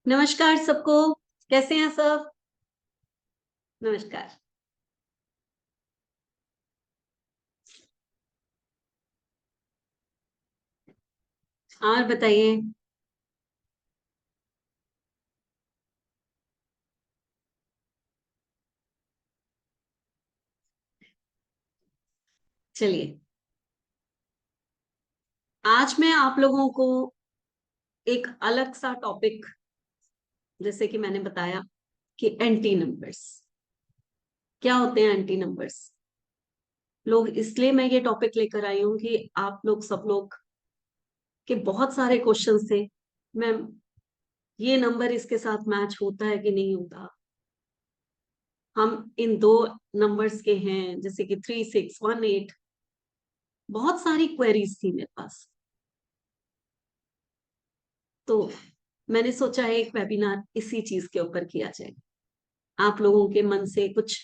नमस्कार सबको। कैसे हैं सब? नमस्कार। और बताइए। चलिए, आज मैं आप लोगों को एक अलग सा टॉपिक, जैसे कि मैंने बताया कि एंटी नंबर्स क्या होते हैं। एंटी नंबर्स लोग, इसलिए मैं ये टॉपिक लेकर आई हूं कि आप लोग सब लोग के बहुत सारे क्वेश्चंस थे। मैम, ये नंबर इसके साथ मैच होता है कि नहीं होता। हम इन दो नंबर्स के हैं, जैसे कि 3618। बहुत सारी क्वेरीज थी मेरे पास, तो मैंने सोचा है एक वेबिनार इसी चीज के ऊपर किया जाए। आप लोगों के मन से कुछ,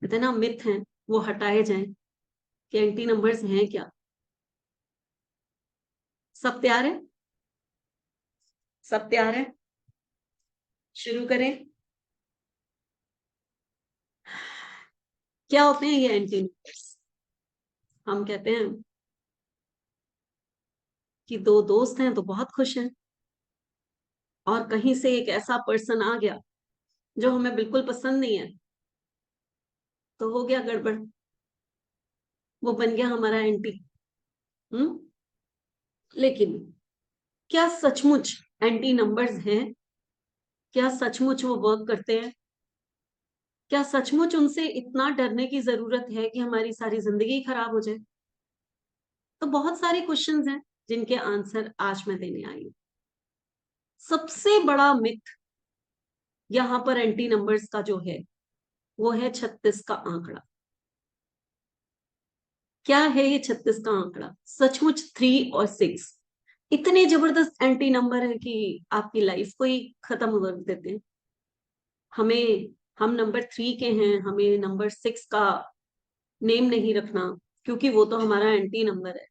कहते हैं ना, मिथ हैं, वो हटाए जाएं कि एंटी नंबर्स हैं क्या। सब तैयार है? सब तैयार है? शुरू करें। क्या होते हैं ये एंटी नंबर्स? हम कहते हैं कि दो दोस्त हैं तो बहुत खुश हैं, और कहीं से एक ऐसा पर्सन आ गया जो हमें बिल्कुल पसंद नहीं है, तो हो गया गड़बड़। वो बन गया हमारा एंटी। हम्म। लेकिन क्या सचमुच एंटी नंबर्स हैं? क्या सचमुच वो वर्क करते हैं? क्या सचमुच उनसे इतना डरने की जरूरत है कि हमारी सारी जिंदगी खराब हो जाए? तो बहुत सारे क्वेश्चंस हैं जिनके आंसर आज मैं देने आई हूं। सबसे बड़ा मिथ यहाँ पर एंटी नंबर्स का जो है, वो है 36 का आंकड़ा। क्या है ये 36 का आंकड़ा? सचमुच 3 और 6 इतने जबरदस्त एंटी नंबर है कि आपकी लाइफ को ही खत्म कर देते हैं। हमें, हम नंबर 3 के हैं, हमें नंबर 6 का नेम नहीं रखना, क्योंकि वो तो हमारा एंटी नंबर है।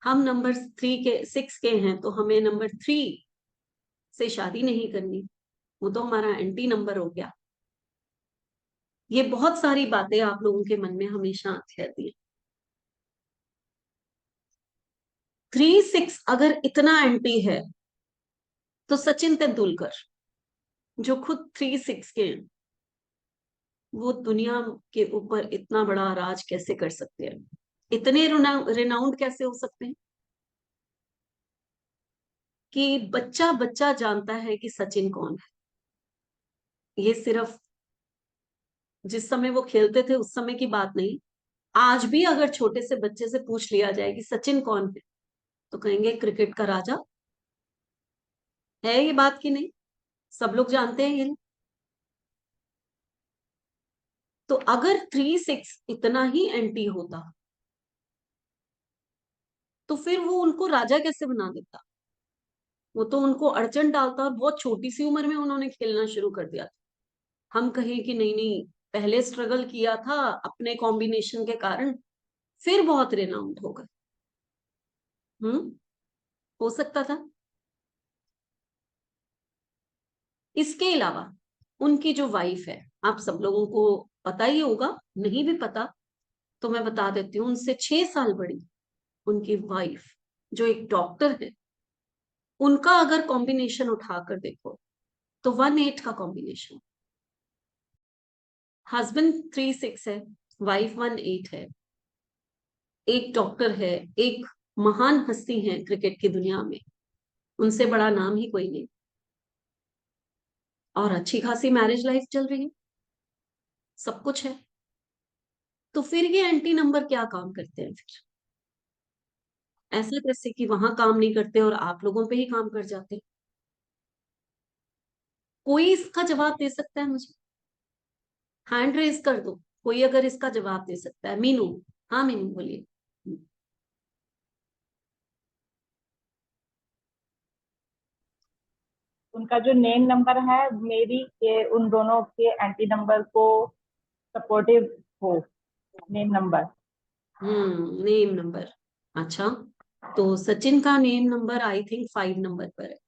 हम नंबर 6 के हैं तो हमें नंबर 3 से शादी नहीं करनी, वो तो हमारा एंटी नंबर हो गया। ये बहुत सारी बातें आप लोगों के मन में हमेशा आती रहती है। 3 6 अगर इतना एंटी है, तो सचिन तेंदुलकर, जो खुद 3 6 के हैं, वो दुनिया के ऊपर इतना बड़ा राज कैसे कर सकते हैं? इतने रिनाउंड कैसे हो सकते हैं कि बच्चा बच्चा जानता है कि सचिन कौन है? ये सिर्फ जिस समय वो खेलते थे उस समय की बात नहीं। आज भी अगर छोटे से बच्चे से पूछ लिया जाए कि सचिन कौन है, तो कहेंगे क्रिकेट का राजा। है ये बात की नहीं? सब लोग जानते हैं ये। तो अगर 3 6 इतना ही एंटी होता, तो फिर वो उनको राजा कैसे बना देता? वो तो उनको अड़चन डालता, और बहुत छोटी सी उम्र में उन्होंने खेलना शुरू कर दिया था। हम कहें कि नहीं नहीं, पहले स्ट्रगल किया था अपने कॉम्बिनेशन के कारण, फिर बहुत रेनाउंड हो गए। हम्म। हो सकता था। इसके अलावा उनकी जो वाइफ है, आप सब लोगों को पता ही होगा, नहीं भी पता तो मैं बता देती हूँ, उनसे 6 साल बड़ी उनकी वाइफ, जो एक डॉक्टर है, उनका अगर कॉम्बिनेशन उठाकर देखो, तो 1 8 का कॉम्बिनेशन। हस्बैंड 3 6 है, वाइफ 1 8 है, एक डॉक्टर है, एक महान हस्ती है क्रिकेट की दुनिया में, उनसे बड़ा नाम ही कोई नहीं, और अच्छी खासी मैरिज लाइफ चल रही है, सब कुछ है। तो फिर ये एंटी नंबर क्या काम करते हैं फिर? ऐसा कैसे कि वहां काम नहीं करते और आप लोगों पे ही काम कर जाते हैं? कोई इसका जवाब दे सकता है मुझे? हैंड रेज कर दो, कोई अगर इसका जवाब दे सकता है। मीनू। हाँ मीनू, बोलिए। उनका जो नेम नंबर है, मेरी के उन दोनों के एंटी नंबर को सपोर्टिव हो। Name number. Name number. अच्छा, तो सचिन का name number I think 5 number पर है।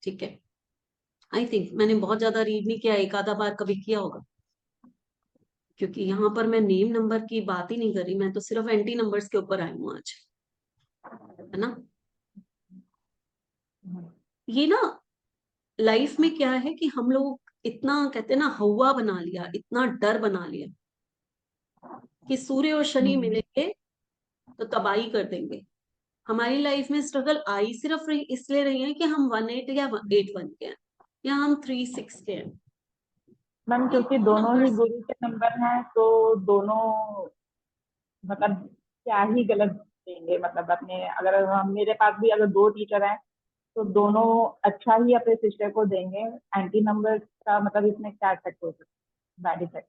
ठीक है, आई थिंक मैंने बहुत ज्यादा रीड नहीं किया, एक आधा बार कभी किया होगा, क्योंकि यहाँ पर मैं नेम नंबर की बात ही नहीं करी, मैं तो सिर्फ एंटी नंबर्स के ऊपर आई हूँ आज, है ना। ये ना लाइफ में क्या है कि हम लोग इतना कहते हैं ना हवा बना लिया, इतना डर बना लिया कि सूर्य और शनि मिलेंगे तो तबाही कर देंगे। हमारी लाइफ में स्ट्रगल आई सिर्फ रही इसलिए रही है कि हम 18 या 81 के हैं, या हम 36 के हैं। मैम ये क्योंकि दो दोनों ही नंबर्स, गुरु के नंबर हैं, तो दोनों मतलब क्या ही गलत देंगे। मतलब अपने, अगर हम, मेरे पास भी अगर दो टीचर हैं तो दोनों अच्छा ही अपने शिष्य को देंगे। एंटी नंबर का मतलब इसमें क्या इफेक्ट हो सकता है, बैड इफेक्ट।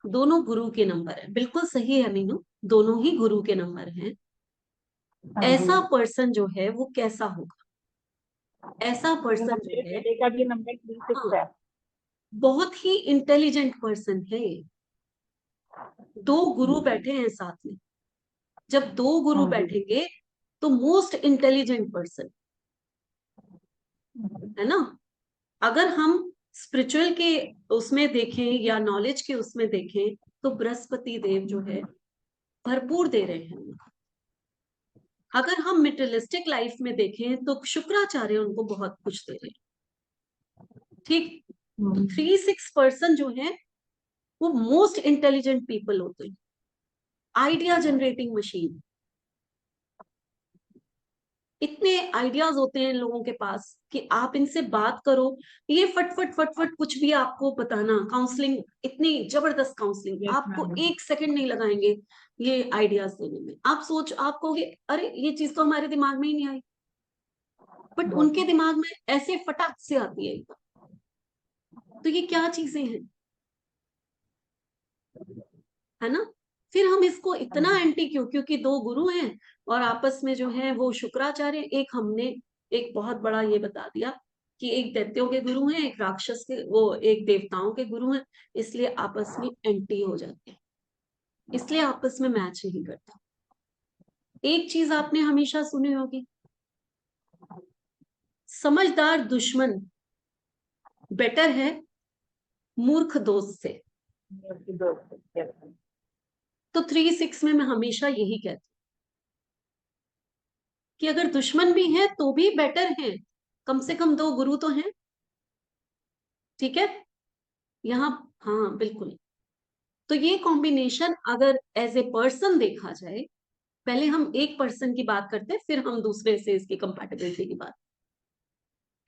दोनों गुरु के नंबर है, बिल्कुल सही है मीनू, दोनों ही गुरु के नंबर हैं। हाँ जी। ऐसा पर्सन जो है वो कैसा होगा, ऐसा मतलब पर्सन जो मेरे है, बेटे का भी नंबर 36 हाँ, है। बहुत ही इंटेलिजेंट पर्सन है ये। दो गुरु बैठे हैं साथ में, जब दो गुरु हाँ जी। बैठेंगे तो मोस्ट इंटेलिजेंट पर्सन, है ना। अगर हम स्पिरिचुअल के उसमें देखें या नॉलेज के उसमें देखें तो बृहस्पति देव जो है भरपूर दे रहे हैं। अगर हम मेटेरियलिस्टिक लाइफ में देखें तो शुक्राचार्य उनको बहुत कुछ दे रहे हैं, ठीक। तो 36 पर्सन जो है वो मोस्ट इंटेलिजेंट पीपल होते हैं, आइडिया जनरेटिंग मशीन। इतने आइडियाज होते हैं लोगों के पास कि आप इनसे बात करो, ये फट फट फट फट कुछ भी आपको बताना, काउंसलिंग, इतनी जबरदस्त काउंसलिंग, यस आपको मैम। एक सेकंड नहीं लगाएंगे ये आइडियाज देने में। आप कहोगे अरे ये चीज तो हमारे दिमाग में ही नहीं आई, बट उनके दिमाग में ऐसे फटाक से आती है एकदम। तो ये क्या चीजें हैं, है ना। फिर हम इसको इतना एंटी क्यों, क्योंकि दो गुरु हैं और आपस में जो है वो शुक्राचार्य, एक हमने एक बहुत बड़ा ये बता दिया कि एक दैत्यों के गुरु हैं, एक राक्षस के, वो एक देवताओं के गुरु हैं, इसलिए आपस में एंटी हो जाते हैं, इसलिए आपस में मैच नहीं करता। एक चीज आपने हमेशा सुनी होगी, समझदार दुश्मन बेटर है मूर्ख दोस्त से। तो 36 में मैं हमेशा यही कहती हूँ कि अगर दुश्मन भी है तो भी बेटर है, कम से कम दो गुरु तो हैं, ठीक है। यहाँ, हाँ बिल्कुल। तो ये कॉम्बिनेशन अगर एज ए पर्सन देखा जाए, पहले हम एक पर्सन की बात करते हैं फिर हम दूसरे से इसकी कंपैटिबिलिटी की बात।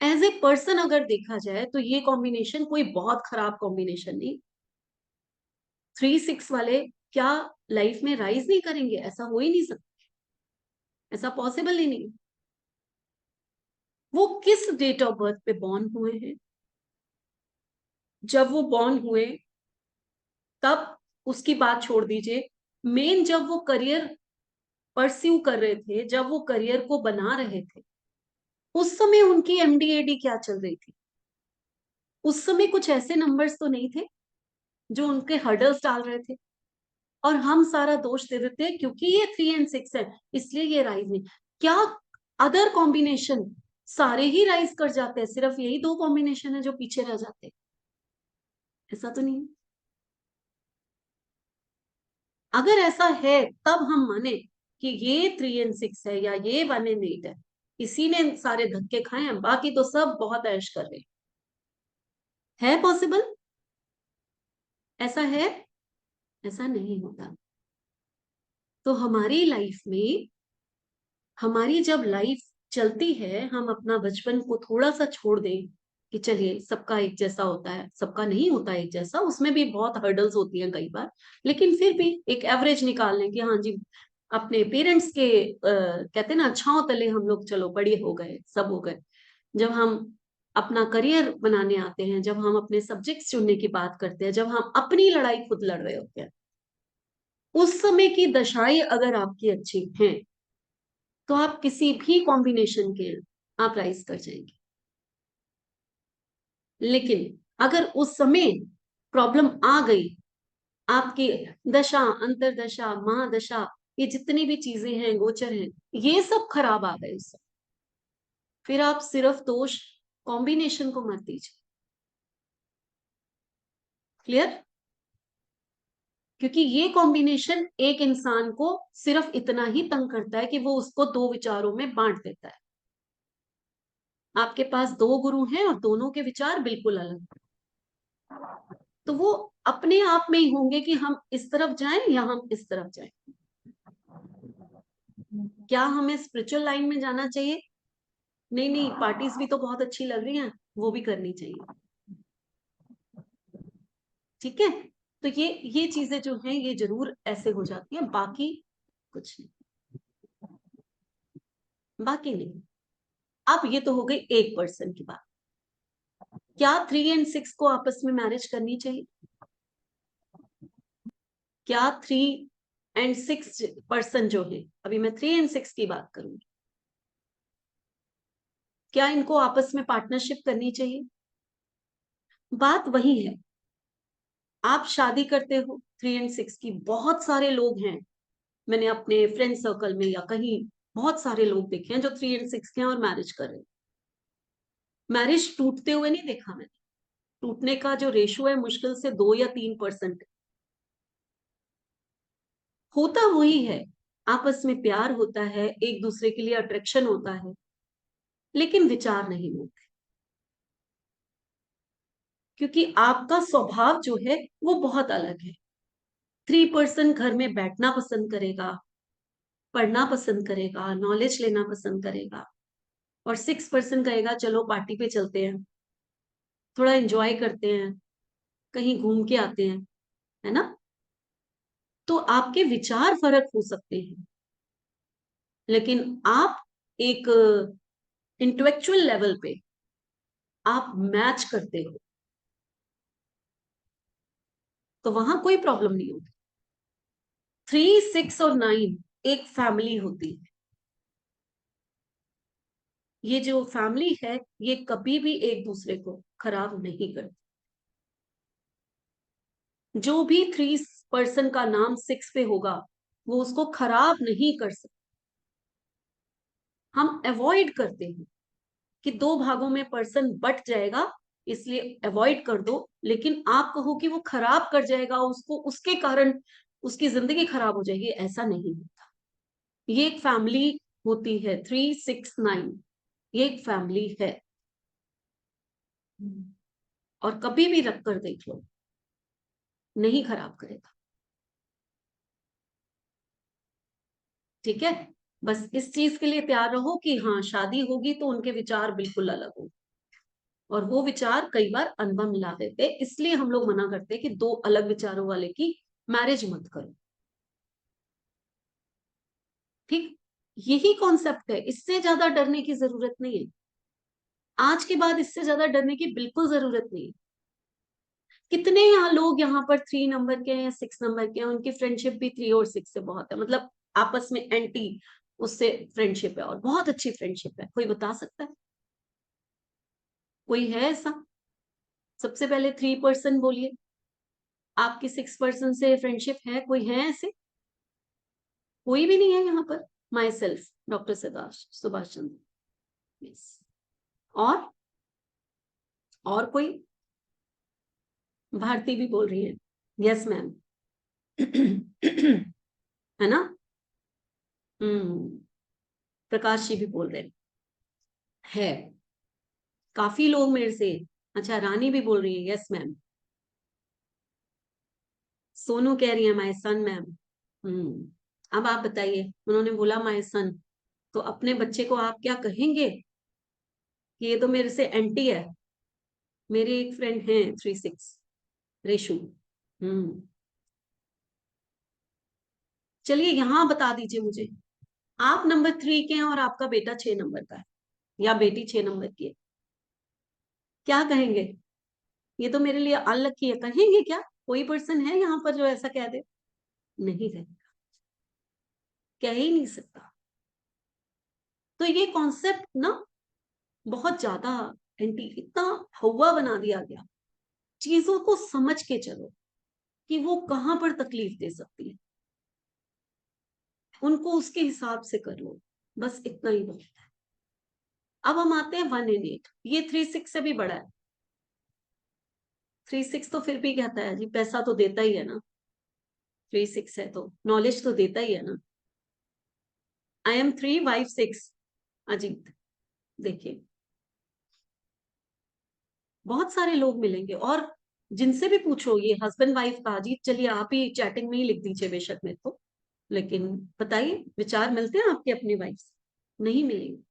एज ए पर्सन अगर देखा जाए तो ये कॉम्बिनेशन कोई बहुत खराब कॉम्बिनेशन नहीं। 36 वाले क्या लाइफ में राइज नहीं करेंगे, ऐसा हो ही नहीं सकता, ऐसा पॉसिबल ही नहीं। वो किस डेट ऑफ बर्थ पे बॉर्न हुए हैं, जब वो बॉर्न हुए तब उसकी बात छोड़ दीजिए, मेन जब वो करियर परस्यू कर रहे थे, जब वो करियर को बना रहे थे, उस समय उनकी एमडीएडी क्या चल रही थी। उस समय कुछ ऐसे नंबर्स तो नहीं थे जो उनके हर्डल्स डाल रहे थे, और हम सारा दोष दे देते हैं क्योंकि ये 3 और 6 है इसलिए ये राइज नहीं। क्या अदर कॉम्बिनेशन सारे ही राइज कर जाते हैं, सिर्फ यही दो कॉम्बिनेशन है जो पीछे रह जाते हैं? ऐसा तो नहीं है। अगर ऐसा है तब हम माने कि ये 3 और 6 है या ये 1 और 8 है, इसी ने सारे धक्के खाए हैं, बाकी तो सब बहुत ऐश कर रहे हैं। है पॉसिबल? ऐसा है? ऐसा नहीं होता। तो हमारी लाइफ में, हमारी जब लाइफ चलती है, हम अपना बचपन को थोड़ा सा छोड़ दें कि चलिए सबका एक जैसा होता है, सबका नहीं होता एक जैसा, उसमें भी बहुत हर्डल्स होती हैं कई बार, लेकिन फिर भी एक एवरेज निकाल लें कि हाँ जी अपने पेरेंट्स के कहते हैं ना छांव तले हम लोग चलो बड़े हो गए, सब हो गए। जब हम अपना करियर बनाने आते हैं, जब हम अपने सब्जेक्ट्स चुनने की बात करते हैं, जब हम अपनी लड़ाई खुद लड़ रहे होते हैं, उस समय की दशाएं अगर आपकी अच्छी हैं तो आप किसी भी कॉम्बिनेशन के आप राइज कर जाएंगे। लेकिन अगर उस समय प्रॉब्लम आ गई, आपकी दशा, अंतरदशा, महादशा ये जितनी भी चीजें हैं, गोचर हैं, ये सब खराब आ गए उससे। फिर आप सिर्फ दोष कॉम्बिनेशन को मत दीजिए। क्लियर? क्योंकि ये कॉम्बिनेशन एक इंसान को सिर्फ इतना ही तंग करता है कि वो उसको दो विचारों में बांट देता है। आपके पास दो गुरु हैं और दोनों के विचार बिल्कुल अलग, तो वो अपने आप में ही होंगे कि हम इस तरफ जाएं या हम इस तरफ जाएं। क्या हमें स्पिरिचुअल लाइन में जाना चाहिए? नहीं नहीं, पार्टीज भी तो बहुत अच्छी लग रही हैं, वो भी करनी चाहिए। ठीक है, तो ये चीजें जो हैं ये जरूर ऐसे हो जाती हैं, बाकी कुछ नहीं, बाकी नहीं। अब ये तो हो गई एक पर्सन की बात। क्या 3 और 6 को आपस में मैरिज करनी चाहिए? क्या 3 और 6 पर्सन जो है, अभी मैं 3 और 6 की बात करूंगी, क्या इनको आपस में पार्टनरशिप करनी चाहिए? बात वही है। आप शादी करते हो 3 और 6 की, बहुत सारे लोग हैं, मैंने अपने फ्रेंड सर्कल में या कहीं बहुत सारे लोग देखे हैं जो 3 और 6 के हैं और मैरिज कर रहे हैं। मैरिज टूटते हुए नहीं देखा मैंने। टूटने का जो रेशो है मुश्किल से 2 या 3%। होता वही है, आपस में प्यार होता है, एक दूसरे के लिए अट्रैक्शन होता है, लेकिन विचार नहीं होते, क्योंकि आपका स्वभाव जो है वो बहुत अलग है। 3 पर्सन घर में बैठना पसंद करेगा, पढ़ना पसंद करेगा, नॉलेज लेना पसंद करेगा, और 6 पर्सन कहेगा चलो पार्टी पे चलते हैं, थोड़ा एंजॉय करते हैं, कहीं घूम के आते हैं, है ना? तो आपके विचार फर्क हो सकते हैं, लेकिन आप एक इंटेलेक्चुअल लेवल पे आप मैच करते हो, तो वहां कोई प्रॉब्लम नहीं होगी। 3, 6 और 9 एक फैमिली होती है। ये जो फैमिली है ये कभी भी एक दूसरे को खराब नहीं करती। जो भी 3 पर्सन का नाम 6 पे होगा वो उसको खराब नहीं कर सकते। हम अवॉइड करते हैं कि 2 भागों में पर्सन बट जाएगा, इसलिए अवॉइड कर दो, लेकिन आप कहो कि वो खराब कर जाएगा, उसको उसके कारण उसकी जिंदगी खराब हो जाएगी, ऐसा नहीं होता। ये एक फैमिली होती है, 3, 6, 9 ये एक फैमिली है, और कभी भी रख कर देख लो, नहीं खराब करेगा। ठीक है, बस इस चीज के लिए तैयार रहो कि हाँ शादी होगी तो उनके विचार बिल्कुल अलग हो, और वो विचार कई बार अनबन मिला देते, इसलिए हम लोग मना करते हैं कि दो अलग विचारों वाले की मैरिज मत करो। ठीक, यही कॉन्सेप्ट है, इससे ज्यादा डरने की जरूरत नहीं है। आज के बाद इससे ज्यादा डरने की बिल्कुल जरूरत नहीं है। कितने यहाँ लोग यहाँ पर 3 नंबर के हैं या 6 नंबर के हैं, उनकी फ्रेंडशिप भी 3 और 6 से बहुत है, मतलब आपस में एंटी उससे फ्रेंडशिप है, और बहुत अच्छी फ्रेंडशिप है। कोई बता सकता है? कोई है ऐसा? सबसे पहले 3 पर्सन बोलिए, आपकी 6 पर्सन से फ्रेंडशिप है? कोई है ऐसे? कोई भी नहीं है यहाँ पर। My self doctor Subhash Chandra, yes. और कोई? भारती भी बोल रही है, यस मैम। है ना? हम्म, प्रकाश जी भी बोल रहे हैं, है काफी लोग मेरे से। अच्छा, रानी भी बोल रही है यस मैम। सोनू कह रही है माय सन मैम। अब आप बताइए, उन्होंने बोला माय सन, तो अपने बच्चे को आप क्या कहेंगे कि ये तो मेरे से एंटी है? मेरी एक फ्रेंड है 3, 6, रेशु। हम्म, चलिए यहाँ बता दीजिए मुझे, आप नंबर 3 के हैं और आपका बेटा 6 नंबर का है या बेटी 6 नंबर की है, क्या कहेंगे? ये तो मेरे लिए अनलकी है, कहेंगे क्या? कोई पर्सन है यहाँ पर जो ऐसा कह दे? नहीं कहेगा, कह ही नहीं सकता। तो ये कॉन्सेप्ट ना बहुत ज्यादा एंटी, इतना हवा बना दिया गया। चीजों को समझ के चलो कि वो कहां पर तकलीफ दे सकती है। उनको उसके हिसाब से कर लो, बस इतना ही बहुत है। अब हम आते हैं 1 and 8, ये 3-6 से भी बड़ा है। 3-6 तो फिर भी कहता है जी पैसा तो देता ही है ना, 3-6 है तो नॉलेज तो देता ही है ना। आई एम 3 वाइफ 6, अजीत देखिए बहुत सारे लोग मिलेंगे, और जिनसे भी पूछो ये हस्बैंड वाइफ का, अजीत चलिए आप ही चैटिंग में ही लिख दीजिए बेशक मेरे को, लेकिन बताइए विचार मिलते हैं आपके अपनी वाइफ से? नहीं मिलेंगे,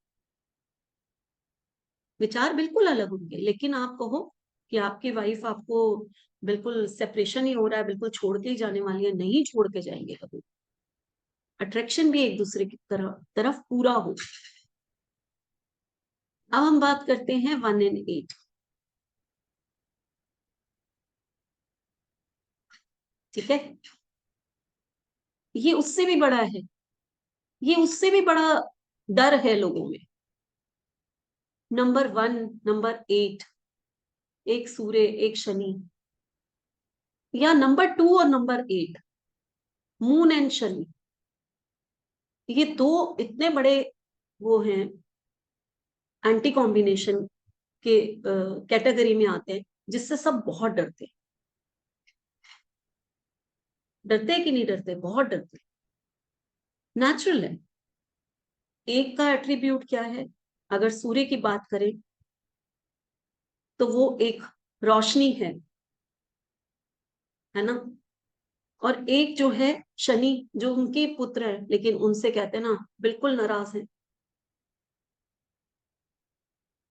विचार बिल्कुल अलग होंगे। लेकिन आप कहो कि आपकी वाइफ आपको बिल्कुल सेपरेशन ही हो रहा है, बिल्कुल छोड़ के ही जाने वाली है, नहीं छोड़ के जाएंगे कभी। अट्रैक्शन भी एक दूसरे की तरफ पूरा हो। अब हम बात करते हैं 1 and 8। ठीक है, ये उससे भी बड़ा है, ये उससे भी बड़ा डर है लोगों में। नंबर 1, नंबर 8, एक सूर्य एक शनि, या नंबर 2 और नंबर 8, मून एंड शनि, ये दो इतने बड़े वो हैं, एंटी कॉम्बिनेशन के कैटेगरी में आते हैं, जिससे सब बहुत डरते हैं। डरते हैं कि नहीं डरते? बहुत डरते हैं, नेचुरल है। एक का एट्रीब्यूट क्या है? अगर सूर्य की बात करें तो वो एक रोशनी है ना। और एक जो है शनि, जो उनके पुत्र है, लेकिन उनसे कहते हैं ना बिल्कुल नाराज है,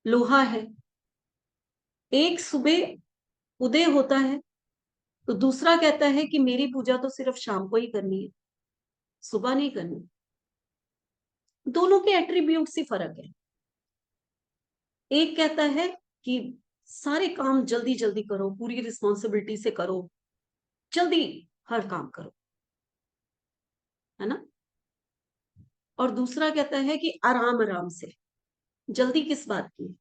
लोहा है। एक सुबह उदय होता है तो दूसरा कहता है कि मेरी पूजा तो सिर्फ शाम को ही करनी है, सुबह नहीं करनी। दोनों के एट्रीब्यूट से फर्क है। एक कहता है कि सारे काम जल्दी जल्दी करो, पूरी रिस्पॉन्सिबिलिटी से करो, जल्दी हर काम करो, है ना। और दूसरा कहता है कि आराम आराम से, जल्दी किस बात की।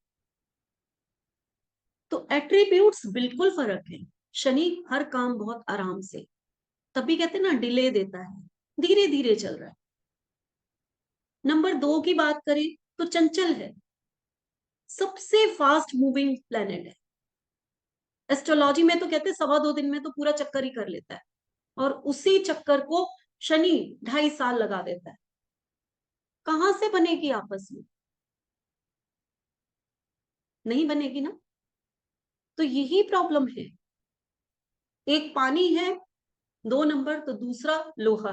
तो एट्रीब्यूट्स बिल्कुल फर्क है। शनि हर काम बहुत आराम से, तभी कहते हैं ना डिले देता है, धीरे धीरे चल रहा है। नंबर 2 की बात करें तो चंचल है, सबसे फास्ट मूविंग प्लेनेट है। एस्ट्रोलॉजी में तो कहते हैं 2.25 दिन में तो पूरा चक्कर ही कर लेता है, और उसी चक्कर को शनि 2.5 साल लगा देता है। कहां से बनेगी आपस में? नहीं बनेगी ना। तो यही प्रॉब्लम है। एक पानी है 2 नंबर, तो दूसरा लोहा।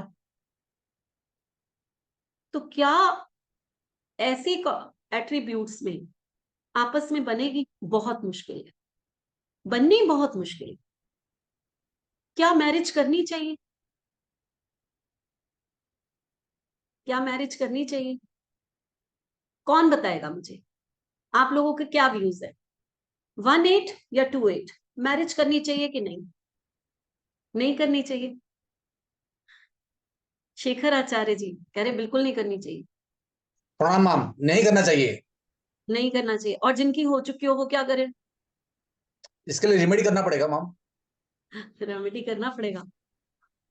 तो क्या ऐसे एट्रीब्यूट्स में आपस में बनेगी? बहुत मुश्किल है, बननी बहुत मुश्किल है। क्या मैरिज करनी चाहिए? क्या मैरिज करनी चाहिए? कौन बताएगा मुझे? आप लोगों के क्या व्यूज है? 1-8 या 2-8, मैरिज करनी चाहिए कि नहीं? नहीं करनी चाहिए। शेखर आचार्य जी कह रहे बिल्कुल नहीं करनी चाहिए। प्रणाम मैम, नहीं करना चाहिए। नहीं करना चाहिए। और जिनकी हो चुकी हो वो क्या करें? इसके लिए रेमेडी करना पड़ेगा मैम। रेमेडी करना पड़ेगा,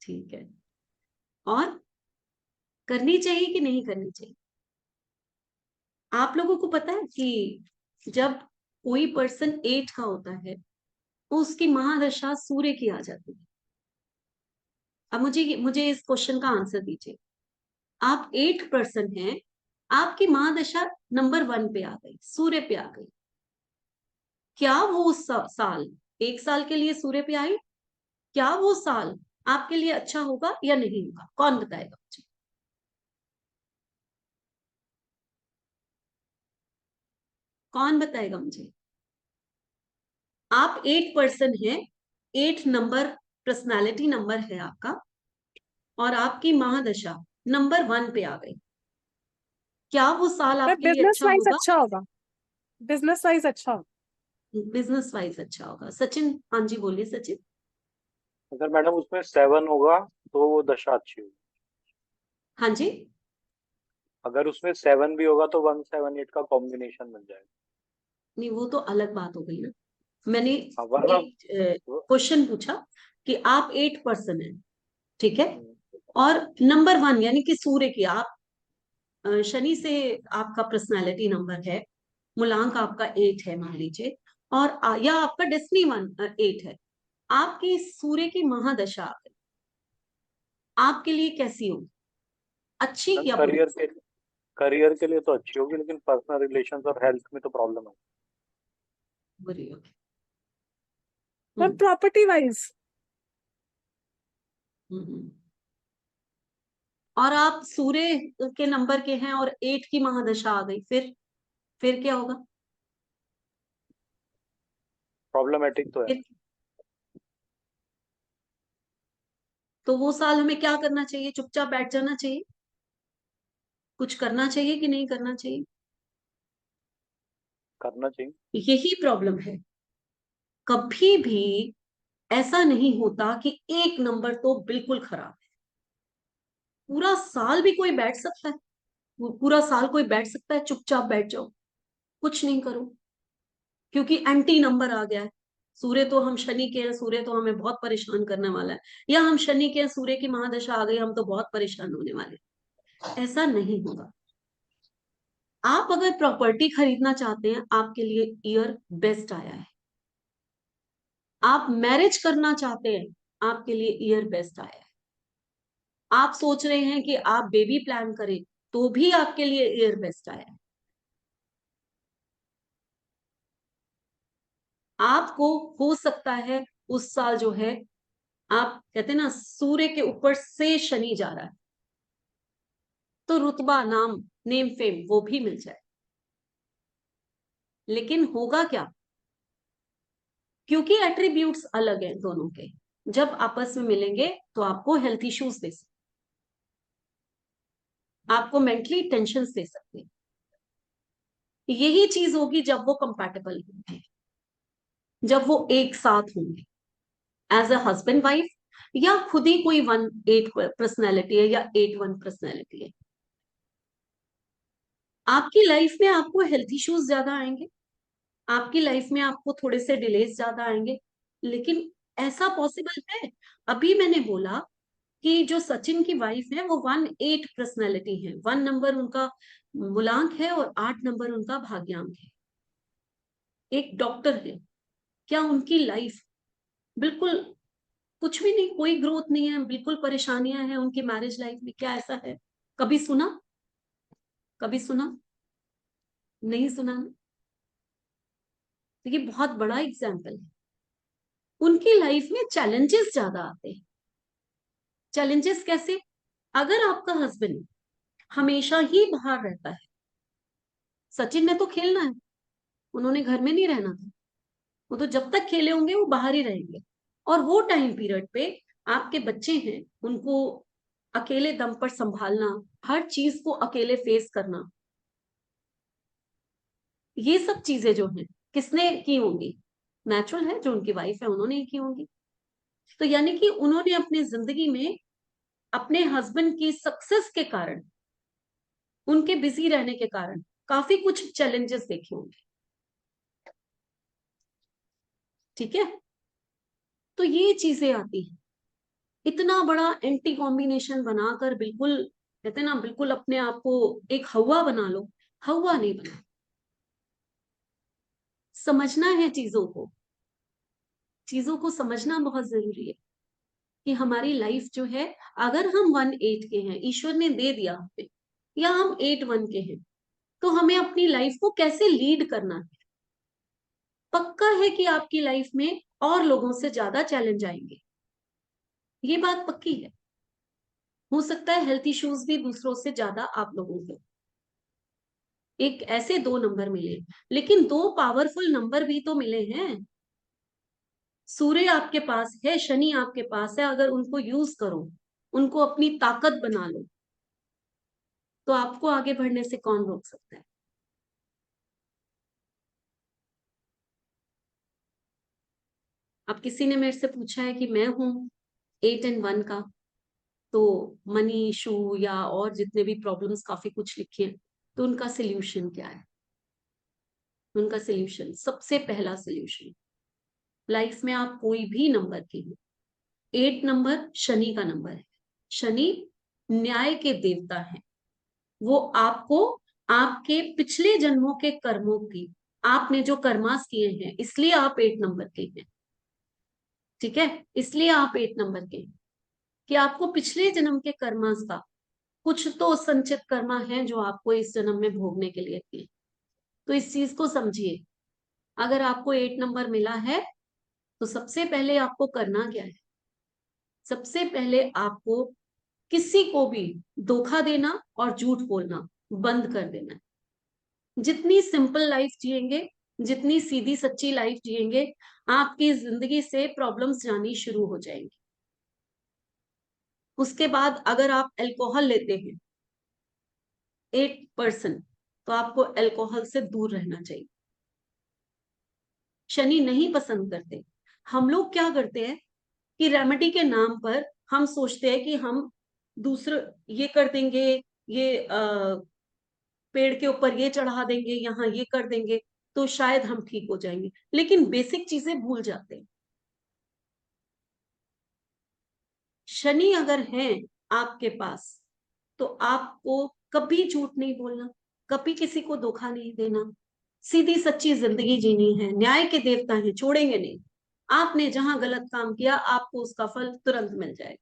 ठीक है। और करनी चाहिए कि नहीं करनी चाहिए? आप लोगों को पता है कि जब कोई पर्सन 8 का होता है तो उसकी महादशा सूर्य की आ जाती है। अब मुझे मुझे इस क्वेश्चन का आंसर दीजिए। आप 8 पर्सन हैं, आपकी महादशा नंबर 1 पे आ गई, सूर्य पे आ गई। क्या वो साल 1 साल के लिए सूर्य पे आई? क्या वो साल आपके लिए अच्छा होगा या नहीं होगा? कौन बताएगा मुझे? कौन बताएगा मुझे? आप 8 पर्सन हैं, 8 नंबर पर्सनालिटी नंबर है आपका, और आपकी महादशा नंबर 1 पे आ गई। क्या वो साल पर आपके लिए बिजनेस अच्छा वाइज होगा? अच्छा होगा, बिजनेस वाइज अच्छा होगा। बिजनेस वाइज अच्छा होगा। सचिन, हाँ जी बोलिए सचिन। अगर मैडम उसमें 7 होगा तो वो दशा अच्छी होगी। हाँ जी। अगर उसमें 7 भी होगा तो 1-7-8 का कॉम्बिनेशन बन जाएगा। नहीं वो तो अलग बात हो गई ना। मैंने हाँ, वरना एक क्वेश्चन पूछा कि आप 8 पर्सन हैं, ठीक है, और नंबर 1 यानी कि सूर्य की, आप शनि से आपका पर्सनालिटी नंबर है, मूलांक आपका 8 है मान लीजिए, और या आपका डेस्टिनी 8 है, आपकी सूर्य की महादशा आपके लिए कैसी होगी, अच्छी या बुरी? करियर के लिए तो अच्छी होगी, लेकिन पर्सनल रिलेशंस और हेल्थ में तो प्रॉब्लम है। बुरी होगी। But property wise, हम्म। और आप सूर्य के नंबर के हैं और 8 की महादशा आ गई, फिर क्या होगा? प्रॉब्लमेटिक तो है। फिर तो वो साल हमें क्या करना चाहिए? चुपचाप बैठ जाना चाहिए? कुछ करना चाहिए कि नहीं करना चाहिए? करना चाहिए। यही प्रॉब्लम है, कभी भी ऐसा नहीं होता कि एक नंबर तो बिल्कुल खराब है। पूरा साल भी कोई बैठ सकता है, पूरा साल कोई बैठ सकता है चुपचाप बैठ जाओ, कुछ नहीं करो, क्योंकि एंटी नंबर आ गया है। सूर्य तो हम शनि के हैं, सूर्य तो हमें बहुत परेशान करने वाला है, या हम शनि के हैं, सूर्य की महादशा आ गई, हम तो बहुत परेशान होने वाले हैं। ऐसा नहीं होगा। आप अगर प्रॉपर्टी खरीदना चाहते हैं, आपके लिए ईयर बेस्ट आया है। आप मैरिज करना चाहते हैं, आपके लिए ईयर बेस्ट आया है। आप सोच रहे हैं कि आप बेबी प्लान करें, तो भी आपके लिए ईयर बेस्ट आया है। आपको हो सकता है उस साल जो है, आप कहते हैं ना सूर्य के ऊपर से शनि जा रहा है, तो रुतबा, नाम, नेम फेम वो भी मिल जाए। लेकिन होगा क्या? क्योंकि एट्रीब्यूट्स अलग हैं दोनों के, जब आपस में मिलेंगे तो आपको हेल्थ इश्यूज दे सकते, आपको मेंटली टेंशन दे सकते हैं। यही चीज होगी जब वो कंपैटिबल होंगे, जब वो एक साथ होंगे, एज अ हस्बैंड वाइफ, या खुद ही कोई 1-8 पर्सनैलिटी है या 8-1 पर्सनैलिटी है। आपकी लाइफ में आपको हेल्थ इश्यूज ज्यादा आएंगे, आपकी लाइफ में आपको थोड़े से डिलेज ज्यादा आएंगे, लेकिन ऐसा पॉसिबल है। अभी मैंने बोला कि जो सचिन की वाइफ है वो 1-8 पर्सनैलिटी है, 1 नंबर उनका मूलांक है और 8 नंबर उनका भाग्यांक है, एक डॉक्टर है। क्या उनकी लाइफ बिल्कुल कुछ भी नहीं, कोई ग्रोथ नहीं है, बिल्कुल परेशानियां हैं उनकी मैरिज लाइफ में? क्या ऐसा है? कभी सुना? कभी सुना? नहीं सुना ना? तो ये बहुत बड़ा एग्जाम्पल है। उनकी लाइफ में चैलेंजेस ज्यादा आते हैं। चैलेंजेस कैसे? अगर आपका हस्बैंड हमेशा ही बाहर रहता है, सचिन ने तो खेलना है, उन्होंने घर में नहीं रहना था, वो तो जब तक खेले होंगे वो बाहर ही रहेंगे, और वो टाइम पीरियड पे आपके बच्चे हैं, उनको अकेले दम पर संभालना, हर चीज को अकेले फेस करना, ये सब चीजें जो हैं किसने की होंगी? नेचुरल है, जो उनकी वाइफ है उन्होंने ही की होंगी। तो यानी कि उन्होंने अपनी जिंदगी में अपने हस्बैंड की सक्सेस के कारण, उनके बिजी रहने के कारण काफी कुछ चैलेंजेस देखे होंगे। ठीक है, तो ये चीजें आती हैं। इतना बड़ा एंटी कॉम्बिनेशन बनाकर, बिल्कुल कहते हैं ना, बिल्कुल अपने आप को एक हवा बना लो, हवा नहीं बना। समझना है चीजों को, चीजों को समझना बहुत जरूरी है कि हमारी लाइफ जो है, अगर हम 1-8 के हैं, ईश्वर ने दे दिया हमें, या हम 8-1 के हैं, तो हमें अपनी लाइफ को कैसे लीड करना है। पक्का है कि आपकी लाइफ में और लोगों से ज्यादा चैलेंज आएंगे, ये बात पक्की है। हो सकता है हेल्थ इश्यूज भी दूसरों से ज्यादा आप लोगों को, एक ऐसे 2 नंबर मिले, लेकिन 2 पावरफुल नंबर भी तो मिले हैं। सूर्य आपके पास है, शनि आपके पास है, अगर उनको यूज करो, उनको अपनी ताकत बना लो, तो आपको आगे बढ़ने से कौन रोक सकता है? अब किसी ने मेरे से पूछा है कि मैं हूं 8 और 1 का, तो मनी इशू या और जितने भी प्रॉब्लम्स काफी कुछ लिखे हैं, तो उनका सिल्यूशन क्या है? उनका सिल्यूशन, सबसे पहला सिल्यूशन, लाइफ में आप कोई भी नंबर के हो, 8 नंबर शनि का नंबर है, शनि न्याय के देवता हैं। वो आपको आपके पिछले जन्मों के कर्मों की, आपने जो कर्मास किए हैं, इसलिए आप 8 नंबर के हैं। ठीक है, इसलिए आप 8 नंबर के हैं कि आपको पिछले जन्म के कर्मास का कुछ तो संचित कर्मा है जो आपको इस जन्म में भोगने के लिए थी। तो इस चीज को समझिए। अगर आपको 8 नंबर मिला है तो सबसे पहले आपको करना क्या है? सबसे पहले आपको किसी को भी धोखा देना और झूठ बोलना बंद कर देना है। जितनी सिंपल लाइफ जिएंगे, जितनी सीधी सच्ची लाइफ जिएंगे, आपकी जिंदगी से प्रॉब्लम्स जानी शुरू हो जाएंगी। उसके बाद अगर आप अल्कोहल लेते हैं 8%, तो आपको अल्कोहल से दूर रहना चाहिए। शनि नहीं पसंद करते। हम लोग क्या करते हैं कि रेमेडी के नाम पर हम सोचते हैं कि हम दूसरे ये कर देंगे, ये पेड़ के ऊपर ये चढ़ा देंगे, यहाँ ये कर देंगे तो शायद हम ठीक हो जाएंगे, लेकिन बेसिक चीजें भूल जाते हैं। शनि अगर है आपके पास तो आपको कभी झूठ नहीं बोलना, कभी किसी को धोखा नहीं देना, सीधी सच्ची जिंदगी जीनी है। न्याय के देवता हैं, छोड़ेंगे नहीं। आपने जहां गलत काम किया आपको उसका फल तुरंत मिल जाएगा,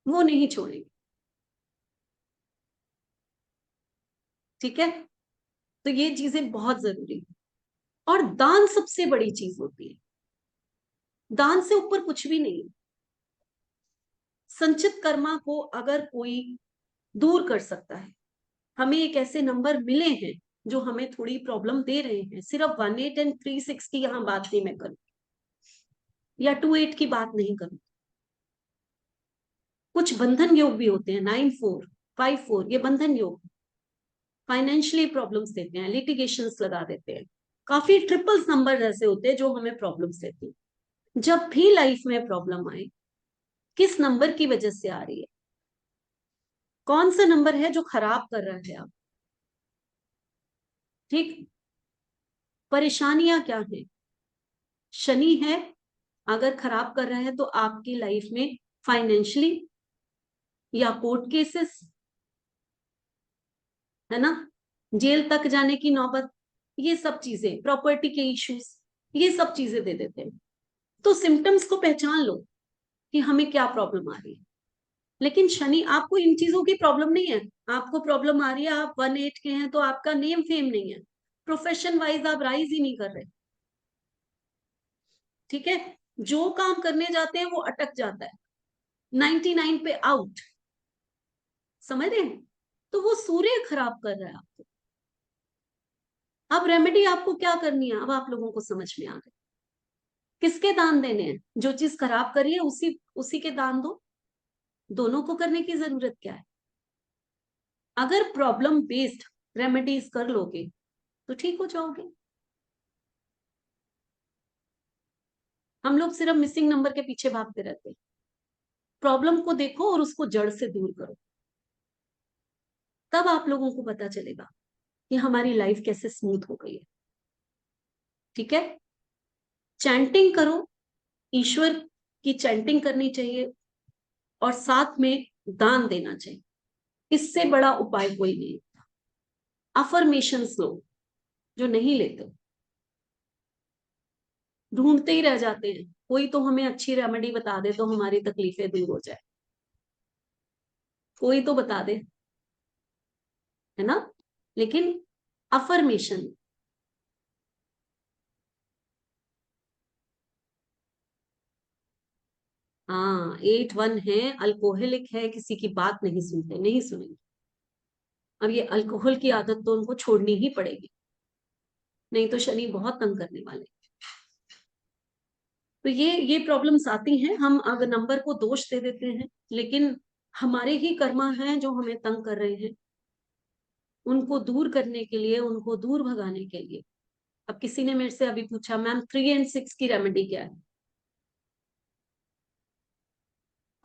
वो नहीं छोड़ेंगे। ठीक है, तो ये चीजें बहुत जरूरी है। और दान सबसे बड़ी चीज होती है, दान से ऊपर कुछ भी नहीं। संचित कर्मा को अगर कोई दूर कर सकता है, हमें एक ऐसे नंबर मिले हैं जो हमें थोड़ी प्रॉब्लम दे रहे हैं, सिर्फ 18 एंड 36 की यहां बात नहीं मैं करूं, या 28 की बात नहीं करूं। कुछ बंधन योग भी होते हैं, 94 54, ये बंधन योग फाइनेंशियली प्रॉब्लम्स देते हैं, लिटिगेशंस लगा देते हैं। काफी ट्रिपल्स नंबर ऐसे होते हैं जो हमें प्रॉब्लम्स देते हैं। जब भी लाइफ में प्रॉब्लम आए, किस नंबर की वजह से आ रही है, कौन सा नंबर है जो खराब कर रहा है आप, ठीक, परेशानियां क्या है? शनि है अगर खराब कर रहा है तो आपकी लाइफ में फाइनेंशियली, या कोर्ट केसेस, है ना, जेल तक जाने की नौबत, ये सब चीजें, प्रॉपर्टी के इश्यूज, ये सब चीजें दे देते हैं। तो सिम्टम्स को पहचान लो कि हमें क्या प्रॉब्लम आ रही है। लेकिन शनि, आपको इन चीजों की प्रॉब्लम नहीं है। आपको प्रॉब्लम आ रही है, आप 18 के हैं तो आपका नेम फेम नहीं है, प्रोफेशन वाइज आप राइज ही नहीं कर रहे। ठीक है, जो काम करने जाते हैं वो अटक जाता है, 99 पे आउट, समझ रहे हैं? तो वो सूर्य खराब कर रहा है आपको। अब रेमेडी आपको क्या करनी है, अब आप लोगों को समझ में आ गया। किसके दान देने हैं? जो चीज खराब करी है उसी उसी के दान दो। दोनों को करने की जरूरत क्या है? अगर प्रॉब्लम बेस्ड रेमेडीज कर लोगे तो ठीक हो जाओगे। हम लोग सिर्फ मिसिंग नंबर के पीछे भागते रहते हैं। प्रॉब्लम को देखो और उसको जड़ से दूर करो, तब आप लोगों को पता चलेगा कि हमारी लाइफ कैसे स्मूथ हो गई है। ठीक है, चैंटिंग करो, ईश्वर की चैंटिंग करनी चाहिए और साथ में दान देना चाहिए। इससे बड़ा उपाय कोई नहीं। अफर्मेशंस लो, जो नहीं लेते ढूंढते ही रह जाते हैं, कोई तो हमें अच्छी रेमेडी बता दे तो हमारी तकलीफें दूर हो जाए, कोई तो बता दे, है ना। लेकिन अफर्मेशन, हाँ 8-1 है, अल्कोहलिक है, किसी की बात नहीं सुनते, नहीं सुनेंगे। अब ये अल्कोहल की आदत तो उनको छोड़नी ही पड़ेगी, नहीं तो शनि बहुत तंग करने वाले। तो ये प्रॉब्लम्स आती हैं, हम अगर नंबर को दोष दे देते हैं, लेकिन हमारे ही कर्मा हैं जो हमें तंग कर रहे हैं। उनको दूर करने के लिए, उनको दूर भगाने के लिए, अब किसी ने मेरे से अभी पूछा मैम 3 एंड 6 की रेमेडी क्या है?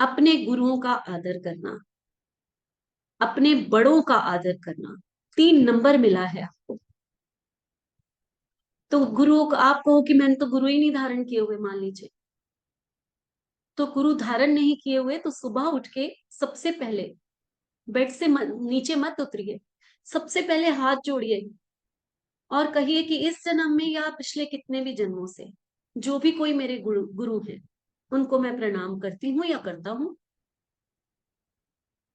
अपने गुरुओं का आदर करना, अपने बड़ों का आदर करना। 3 नंबर मिला है आपको, तो गुरुओं का, आप कहो कि मैंने तो गुरु ही नहीं धारण किए हुए, मान लीजिए, तो गुरु धारण नहीं किए हुए तो सुबह उठ के सबसे पहले बेड से नीचे मत उतरिए, सबसे पहले हाथ जोड़िए और कहिए कि इस जन्म में या पिछले कितने भी जन्मों से जो भी कोई मेरे गुरु हैं उनको मैं प्रणाम करती हूँ या करता हूँ।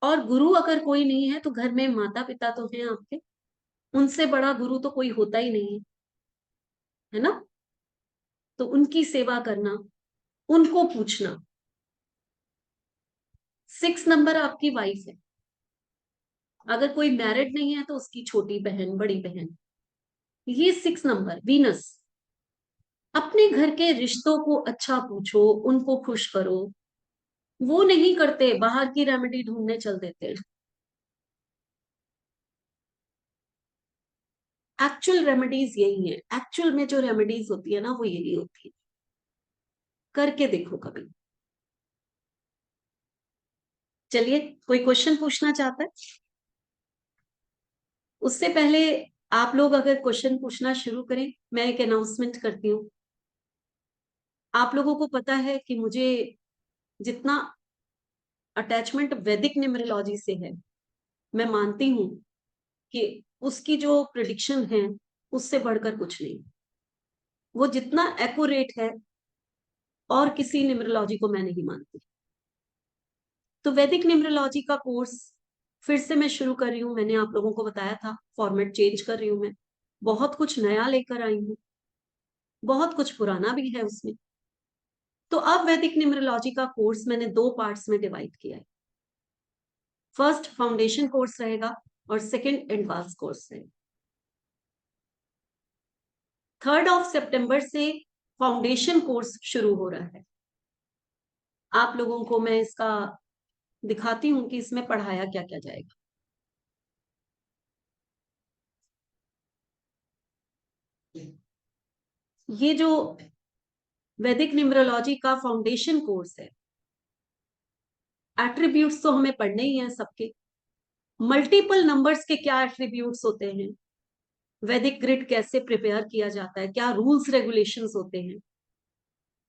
और गुरु अगर कोई नहीं है तो घर में माता पिता तो हैं आपके, उनसे बड़ा गुरु तो कोई होता ही नहीं है ना। तो उनकी सेवा करना, उनको पूछना। 6 नंबर आपकी वाइफ है, अगर कोई मैरिड नहीं है तो उसकी छोटी बहन, बड़ी बहन। ये 6 नंबर वीनस। अपने घर के रिश्तों को अच्छा पूछो, उनको खुश करो। वो नहीं करते, बाहर की रेमेडी ढूंढने चल देते हैं। एक्चुअल रेमेडीज यही है, एक्चुअल में जो रेमेडीज होती है ना वो यही होती है। करके देखो कभी। चलिए, कोई क्वेश्चन पूछना चाहता है? उससे पहले आप लोग अगर क्वेश्चन पूछना शुरू करें, मैं एक अनाउंसमेंट करती हूँ। आप लोगों को पता है कि मुझे जितना अटैचमेंट वैदिक न्यूमरोलॉजी से है, मैं मानती हूँ कि उसकी जो प्रिडिक्शन है उससे बढ़कर कुछ नहीं। वो जितना एक्यूरेट है और किसी न्यूमरोलॉजी को मैं नहीं मानती। तो वैदिक न्यूमरोलॉजी का कोर्स फिर से मैं शुरू कर रही हूँ। मैंने आप लोगों को बताया था फॉर्मेट चेंज कर रही हूँ मैं, बहुत कुछ नया लेकर आई हूँ, बहुत कुछ पुराना भी है उसमें। तो अब वैदिक न्यूमरोलॉजी का कोर्स मैंने 2 पार्ट्स में डिवाइड किया है। फर्स्ट फाउंडेशन कोर्स रहेगा और सेकंड एडवांस कोर्स रहेगा। 3 सितंबर से फाउंडेशन कोर्स शुरू हो रहा है। आप लोगों को मैं इसका दिखाती हूं कि इसमें पढ़ाया क्या क्या जाएगा। ये जो वैदिक न्यूमरोलॉजी का फाउंडेशन कोर्स है, एट्रीब्यूट्स तो हमें पढ़ने ही हैं सबके। मल्टीपल नंबर्स के क्या एट्रीब्यूट्स होते हैं, वैदिक ग्रिड कैसे प्रिपेयर किया जाता है, क्या रूल्स रेगुलेशंस होते हैं,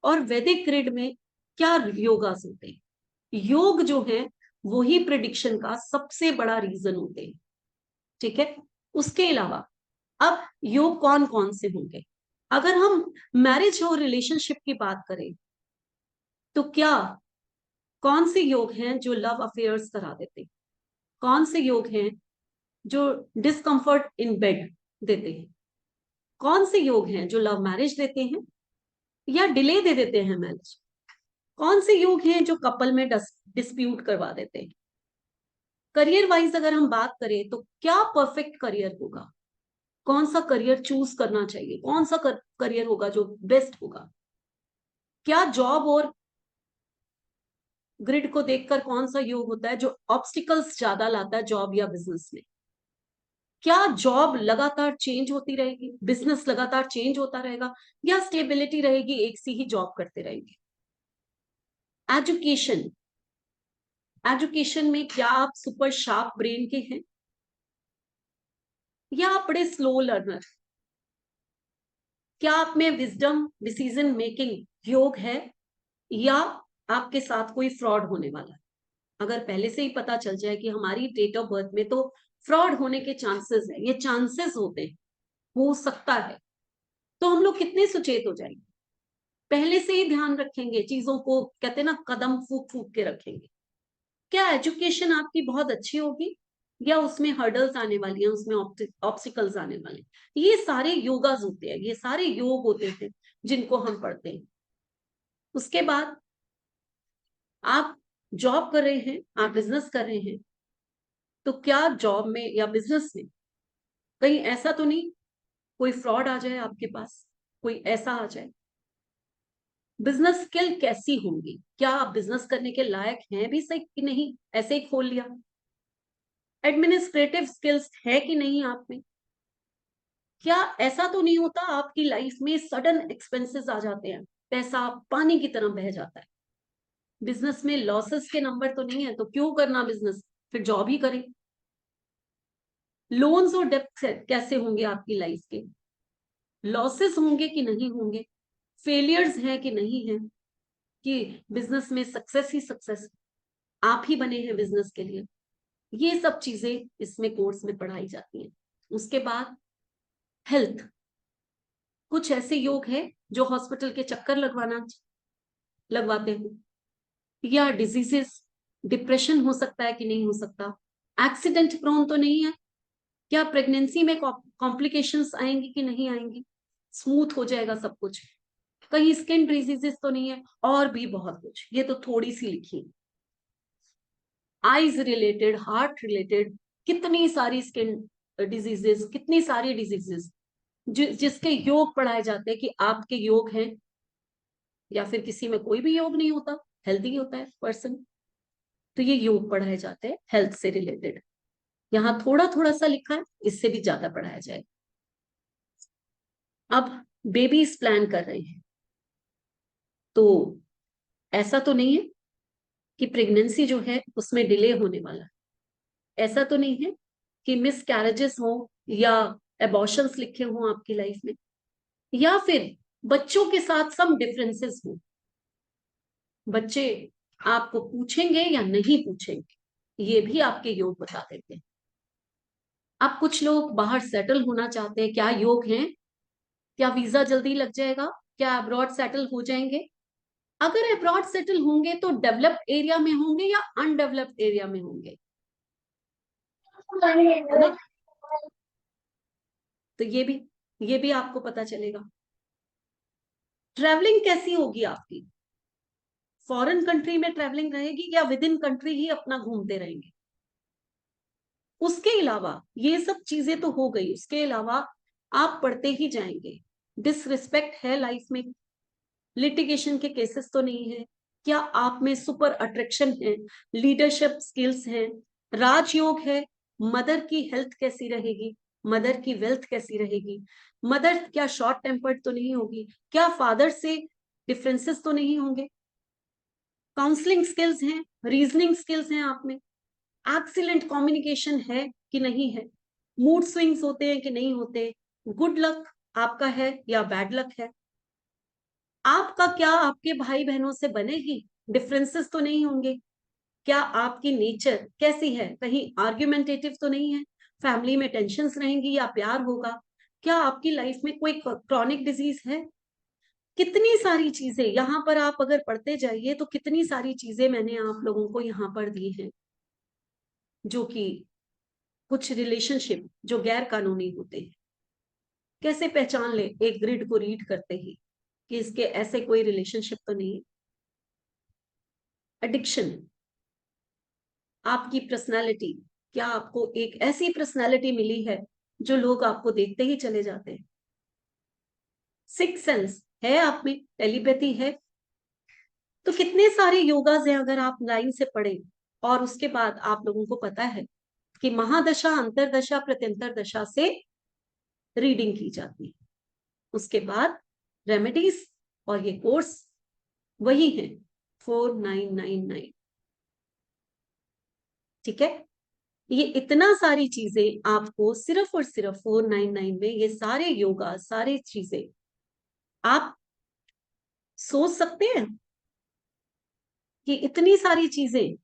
और वैदिक ग्रिड में क्या योगास होते हैं। योग जो है वही प्रिडिक्शन का सबसे बड़ा रीजन होते हैं, ठीक है। उसके अलावा अब योग कौन कौन से होंगे? अगर हम मैरिज और रिलेशनशिप की बात करें तो क्या कौन से योग हैं जो लव अफेयर्स करा देते हैं? कौन से योग हैं जो डिस्कंफर्ट इन बेड देते हैं? कौन से योग हैं जो लव मैरिज देते हैं या डिले दे देते हैं मैरिज? कौन से योग हैं जो कपल में डिस्प्यूट करवा देते हैं? करियर वाइज अगर हम बात करें तो क्या परफेक्ट करियर होगा, कौन सा करियर चूज करना चाहिए, कौन सा करियर होगा जो बेस्ट होगा? क्या जॉब और ग्रिड को देखकर कौन सा योग होता है जो ऑब्स्टिकल्स ज्यादा लाता है जॉब या बिजनेस में? क्या जॉब लगातार चेंज होती रहेगी, बिजनेस लगातार चेंज होता रहेगा, या स्टेबिलिटी रहेगी, एक सी ही जॉब करते रहेंगे? एजुकेशन, एजुकेशन में क्या आप सुपर शार्प ब्रेन के हैं या आप बड़े स्लो लर्नर? क्या आप में विजडम, डिसीजन मेकिंग योग है या आपके साथ कोई फ्रॉड होने वाला है? अगर पहले से ही पता चल जाए कि हमारी डेट ऑफ बर्थ में तो फ्रॉड होने के चांसेस है, ये चांसेस होते हैं, हो सकता है, तो हम लोग कितने सुचेत हो जाएंगे, पहले से ही ध्यान रखेंगे चीजों को, कहते हैं ना कदम फूक फूक के रखेंगे। क्या एजुकेशन आपकी बहुत अच्छी होगी या उसमें हर्डल्स आने वाली हैं, उसमें ऑब्स्टिकल्स आने वाले हैं? ये सारे योगाज होते हैं, ये सारे योग होते हैं जिनको हम पढ़ते हैं। उसके बाद आप जॉब कर रहे हैं, आप बिजनेस कर रहे हैं, तो क्या जॉब में या बिजनेस में कहीं ऐसा तो नहीं कोई फ्रॉड आ जाए आपके पास, कोई ऐसा आ जाए? बिजनेस स्किल कैसी होंगी, क्या आप बिजनेस करने के लायक हैं भी सही कि नहीं, ऐसे ही खोल लिया? एडमिनिस्ट्रेटिव स्किल्स है कि नहीं आप में? क्या ऐसा तो नहीं होता आपकी लाइफ में सडन एक्सपेंसेस आ जाते हैं, पैसा पानी की तरह बह जाता है? बिजनेस में लॉसेस के नंबर तो नहीं है, तो क्यों करना बिजनेस, फिर जॉब ही करें। लोन्स और डेप्थ कैसे होंगे आपकी लाइफ के, लॉसेस होंगे कि नहीं होंगे, फेलियर्स हैं कि नहीं है, कि बिजनेस में सक्सेस ही सक्सेस, आप ही बने हैं बिजनेस के लिए। ये सब चीजें इसमें कोर्स में पढ़ाई जाती हैं। उसके बाद हेल्थ, कुछ ऐसे योग है जो हॉस्पिटल के चक्कर लगवाते हैं, या डिजीजेस, डिप्रेशन हो सकता है कि नहीं हो सकता, एक्सीडेंट प्रोन तो नहीं है, क्या प्रेगनेंसी में कॉम्प्लिकेशंस आएंगी कि नहीं आएंगी, स्मूथ हो जाएगा सब कुछ, कहीं स्किन डिजीजेस तो नहीं है, और भी बहुत कुछ। ये तो थोड़ी सी लिखी। आईज रिलेटेड, हार्ट रिलेटेड, कितनी सारी स्किन डिजीजेस, कितनी सारी डिजीजेस जिसके योग पढ़ाए जाते हैं कि आपके योग हैं, या फिर किसी में कोई भी योग नहीं होता, हेल्दी होता है पर्सन, तो ये योग पढ़ाए जाते हैं हेल्थ से रिलेटेड। यहाँ थोड़ा थोड़ा सा लिखा है, इससे भी ज्यादा पढ़ाया जाए। अब बेबीज प्लान कर रहे हैं, तो ऐसा तो नहीं है कि प्रेगनेंसी जो है उसमें डिले होने वाला है, ऐसा तो नहीं है कि मिस कैरेजेस हो या एबॉर्शंस लिखे हों आपकी लाइफ में, या फिर बच्चों के साथ सम डिफरेंसेस हो, बच्चे आपको पूछेंगे या नहीं पूछेंगे, ये भी आपके योग बता देते हैं। अब कुछ लोग बाहर सेटल होना चाहते हैं, क्या योग हैं, क्या वीजा जल्दी लग जाएगा, क्या अब्रॉड सेटल हो जाएंगे। अगर अब्रॉड सेटल होंगे तो डेवलप्ड एरिया में होंगे या अनडेवलप्ड एरिया में होंगे, है ना? तो ये भी आपको पता चलेगा। ट्रैवलिंग कैसी होगी आपकी, फॉरेन कंट्री में ट्रैवलिंग रहेगी या विद इन कंट्री ही अपना घूमते रहेंगे। उसके अलावा ये सब चीजें तो हो गई, उसके अलावा आप पढ़ते ही जाएंगे। डिसरिस्पेक्ट है लाइफ में, लिटिगेशन के केसेस तो नहीं है, क्या आप में सुपर अट्रैक्शन है, लीडरशिप स्किल्स हैं, राजयोग है, मदर की हेल्थ कैसी रहेगी, मदर की वेल्थ कैसी रहेगी, मदर क्या शॉर्ट टेम्पर्ड तो नहीं होगी, क्या फादर से डिफरेंसेस तो नहीं होंगे, काउंसलिंग स्किल्स हैं, रीजनिंग स्किल्स हैं आप में, एक्सीलेंट कम्युनिकेशन है कि नहीं है, मूड स्विंग्स होते हैं कि नहीं होते, गुड लक आपका है या बैड लक है, आपका क्या आपके भाई बहनों से बनेगी, डिफरेंसेस तो नहीं होंगे, क्या आपकी नेचर कैसी है, कहीं आर्ग्यूमेंटेटिव तो नहीं है, फैमिली में टेंशन्स रहेंगी या प्यार होगा, क्या आपकी लाइफ में कोई क्रॉनिक डिजीज है। कितनी सारी चीजें यहाँ पर आप अगर पढ़ते जाइए तो कितनी सारी चीजें मैंने आप लोगों को यहाँ पर दी हैं, जो कि कुछ रिलेशनशिप जो गैर कानूनी होते हैं, कैसे पहचान ले एक ग्रिड को रीड करते ही कि इसके ऐसे कोई रिलेशनशिप तो नहीं। एडिक्शन, आपकी पर्सनालिटी, क्या आपको एक ऐसी पर्सनालिटी मिली है जो लोग आपको देखते ही चले जाते हैं। सिक्स सेंस है आप में, टेलीपैथी है, तो कितने सारे योगाज हैं अगर आप लाइन से पढ़े। और उसके बाद आप लोगों को पता है कि महादशा, अंतरदशा, प्रत्यंतर दशा से रीडिंग की जाती है। उसके बाद रेमेडीज, और ये कोर्स वही है 4999, ठीक है। ये इतना सारी चीजें आपको सिर्फ और सिर्फ 499 में, ये सारे योगा, सारी चीजें आप सोच सकते हैं कि इतनी सारी चीजें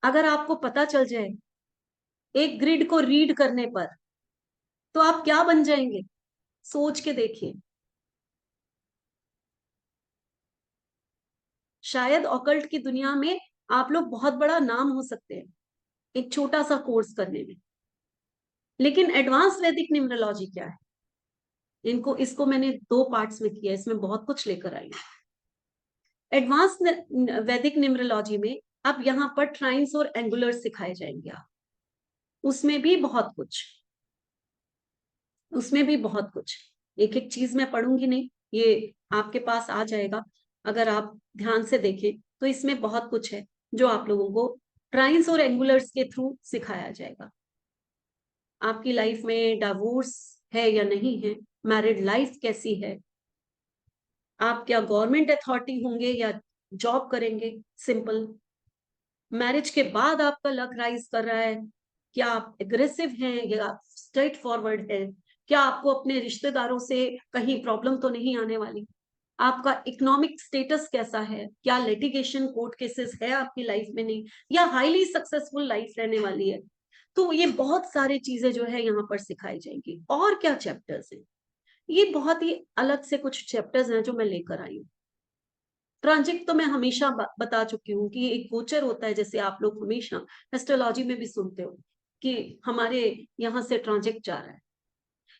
अगर आपको पता चल जाए एक ग्रिड को रीड करने पर, तो आप क्या बन जाएंगे, सोच के देखिए। शायद ऑकल्ट की दुनिया में आप लोग बहुत बड़ा नाम हो सकते हैं एक छोटा सा कोर्स करने में, लेकिन एडवांस वैदिक न्यूमरोलॉजी क्या है, इसको मैंने 2 पार्ट्स में किया, इसमें बहुत कुछ लेकर आई हूं। एडवांस वैदिक न्यूमरोलॉजी में अब यहाँ पर ट्राइन्स और एंगुलर सिखाए जाएंगे आप, उसमें भी बहुत कुछ, उसमें भी बहुत कुछ, एक एक चीज मैं पढ़ूंगी नहीं, ये आपके पास आ जाएगा अगर आप ध्यान से देखें, तो इसमें बहुत कुछ है जो आप लोगों को ट्राइन्स और एंगुलर्स के थ्रू सिखाया जाएगा। आपकी लाइफ में डिवोर्स है या नहीं है, मैरिड लाइफ कैसी है, आप क्या गवर्नमेंट अथॉरिटी होंगे या जॉब करेंगे सिंपल, मैरिज के बाद आपका लक राइज कर रहा है, क्या आप एग्रेसिव हैं या स्ट्रेट फॉरवर्ड है, क्या आपको अपने रिश्तेदारों से कहीं प्रॉब्लम तो नहीं आने वाली, आपका इकोनॉमिक स्टेटस कैसा है, क्या लिटिगेशन कोर्ट केसेस है आपकी लाइफ में नहीं, या हाईली सक्सेसफुल लाइफ रहने वाली है। तो ये बहुत सारी चीजें जो है यहाँ पर सिखाई जाएंगी। और क्या चैप्टर्स हैं, ये बहुत ही अलग से कुछ चैप्टर्स हैं जो मैं लेकर आई हूँ। ट्रांजिट तो मैं हमेशा बता चुकी हूँ कि एक गोचर होता है, जैसे आप लोग हमेशा एस्ट्रोलॉजी में भी सुनते हो कि हमारे यहाँ से ट्रांजिट जा रहा है।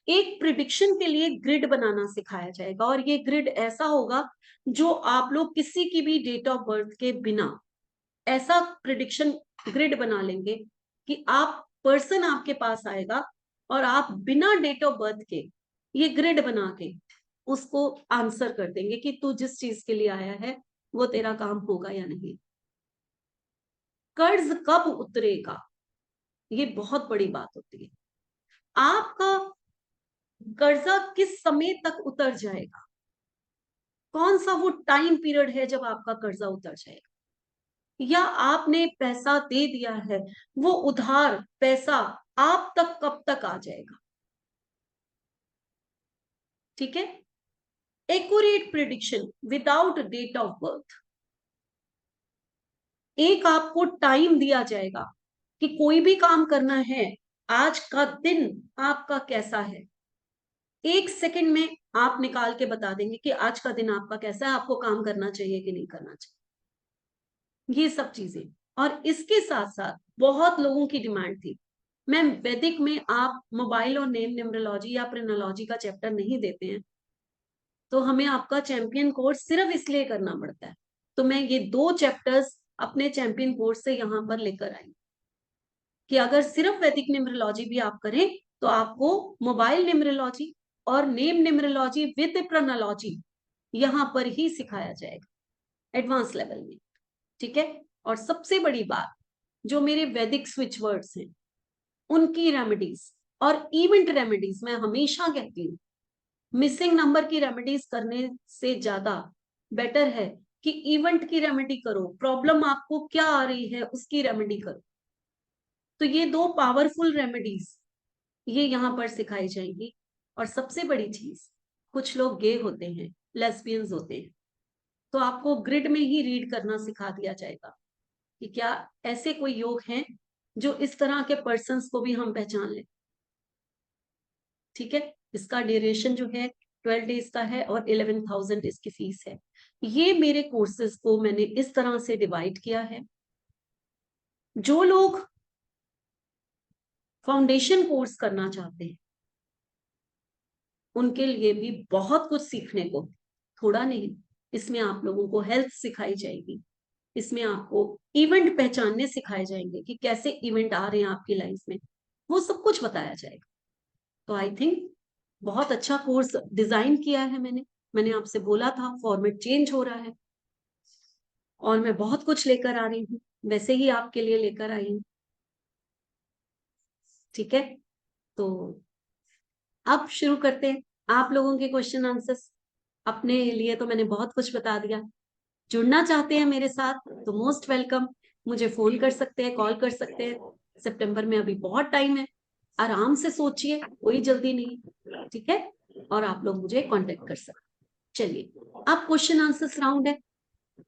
एक प्रिडिक्शन के लिए ग्रिड बनाना सिखाया जाएगा, और ये ग्रिड ऐसा होगा जो आप लोग किसी की भी डेट ऑफ बर्थ के बिना ऐसा प्रिडिक्शन ग्रिड बना लेंगे कि आप पर्सन आपके पास आएगा और आप बिना डेट ऑफ बर्थ के ये ग्रिड बना के उसको आंसर कर देंगे कि तू जिस चीज के लिए आया है वो तेरा काम होगा या नहीं। कर्ज कब उतरेगा, ये बहुत बड़ी बात होती है। आपका कर्जा किस समय तक उतर जाएगा, कौन सा वो टाइम पीरियड है जब आपका कर्जा उतर जाएगा, या आपने पैसा दे दिया है वो उधार पैसा आप तक कब तक आ जाएगा। ठीक है, accurate prediction without date of birth. एक आपको टाइम दिया जाएगा कि कोई भी काम करना है, आज का दिन आपका कैसा है, 1 सेकंड में आप निकाल के बता देंगे कि आज का दिन आपका कैसा है, आपको काम करना चाहिए कि नहीं करना चाहिए, ये सब चीजें। और इसके साथ साथ बहुत लोगों की डिमांड थी, मैम वैदिक में आप मोबाइल और नेम न्यूमरोलॉजी या प्रेनोलॉजी का चैप्टर नहीं देते हैं, तो हमें आपका चैंपियन कोर्स सिर्फ इसलिए करना पड़ता है। तो मैं ये 2 चैप्टर्स अपने चैंपियन कोर्स से यहाँ पर लेकर आई कि अगर सिर्फ वैदिक न्यूमरोलॉजी भी आप करें तो आपको मोबाइल न्यूमरोलॉजी और नेम न्यूमरोलॉजी विद प्रोनोलॉजी यहाँ पर ही सिखाया जाएगा एडवांस लेवल में। ठीक है, और सबसे बड़ी बात, जो मेरे वैदिक स्विच वर्ड्स हैं उनकी रेमेडीज और इवेंट रेमेडीज, मैं हमेशा कहती हूँ मिसिंग नंबर की रेमेडीज करने से ज्यादा बेटर है कि इवेंट की रेमेडी करो, प्रॉब्लम आपको क्या आ रही है उसकी रेमेडी करो। तो ये 2 पावरफुल रेमेडीज ये यहाँ पर सिखाई जाएंगी। और सबसे बड़ी चीज, कुछ लोग गे होते हैं, लेस्बियंस होते हैं, तो आपको ग्रिड में ही रीड करना सिखा दिया जाएगा कि क्या ऐसे कोई योग हैं जो इस तरह के पर्सन्स को भी हम पहचान लें। ठीक है, इसका ड्यूरेशन जो है 12 डेज का है और 11,000 इसकी फीस है। ये मेरे कोर्सेज को मैंने इस तरह से डिवाइड किया है। जो लोग फाउंडेशन कोर्स करना चाहते हैं उनके लिए भी बहुत कुछ सीखने को, थोड़ा नहीं, इसमें आप लोगों को हेल्थ सिखाई जाएगी, इसमें आपको इवेंट पहचानने सिखाए जाएंगे कि कैसे इवेंट आ रहे हैं आपकी लाइफ में, वो सब कुछ बताया जाएगा। तो आई थिंक बहुत अच्छा कोर्स डिजाइन किया है मैंने आपसे बोला था फॉर्मेट चेंज हो रहा है और मैं बहुत कुछ लेकर आ रही हूँ, वैसे ही आपके लिए लेकर आई हूँ। ठीक है, तो अब शुरू करते हैं आप लोगों के क्वेश्चन आंसर्स। अपने लिए तो मैंने बहुत कुछ बता दिया, जुड़ना चाहते हैं मेरे साथ तो मोस्ट वेलकम, मुझे फोन कर सकते हैं, कॉल कर सकते हैं। सितंबर में अभी बहुत टाइम है, आराम से सोचिए, कोई जल्दी नहीं। ठीक है, और आप लोग मुझे कांटेक्ट कर सकते हैं। चलिए अब क्वेश्चन आंसर्स राउंड है,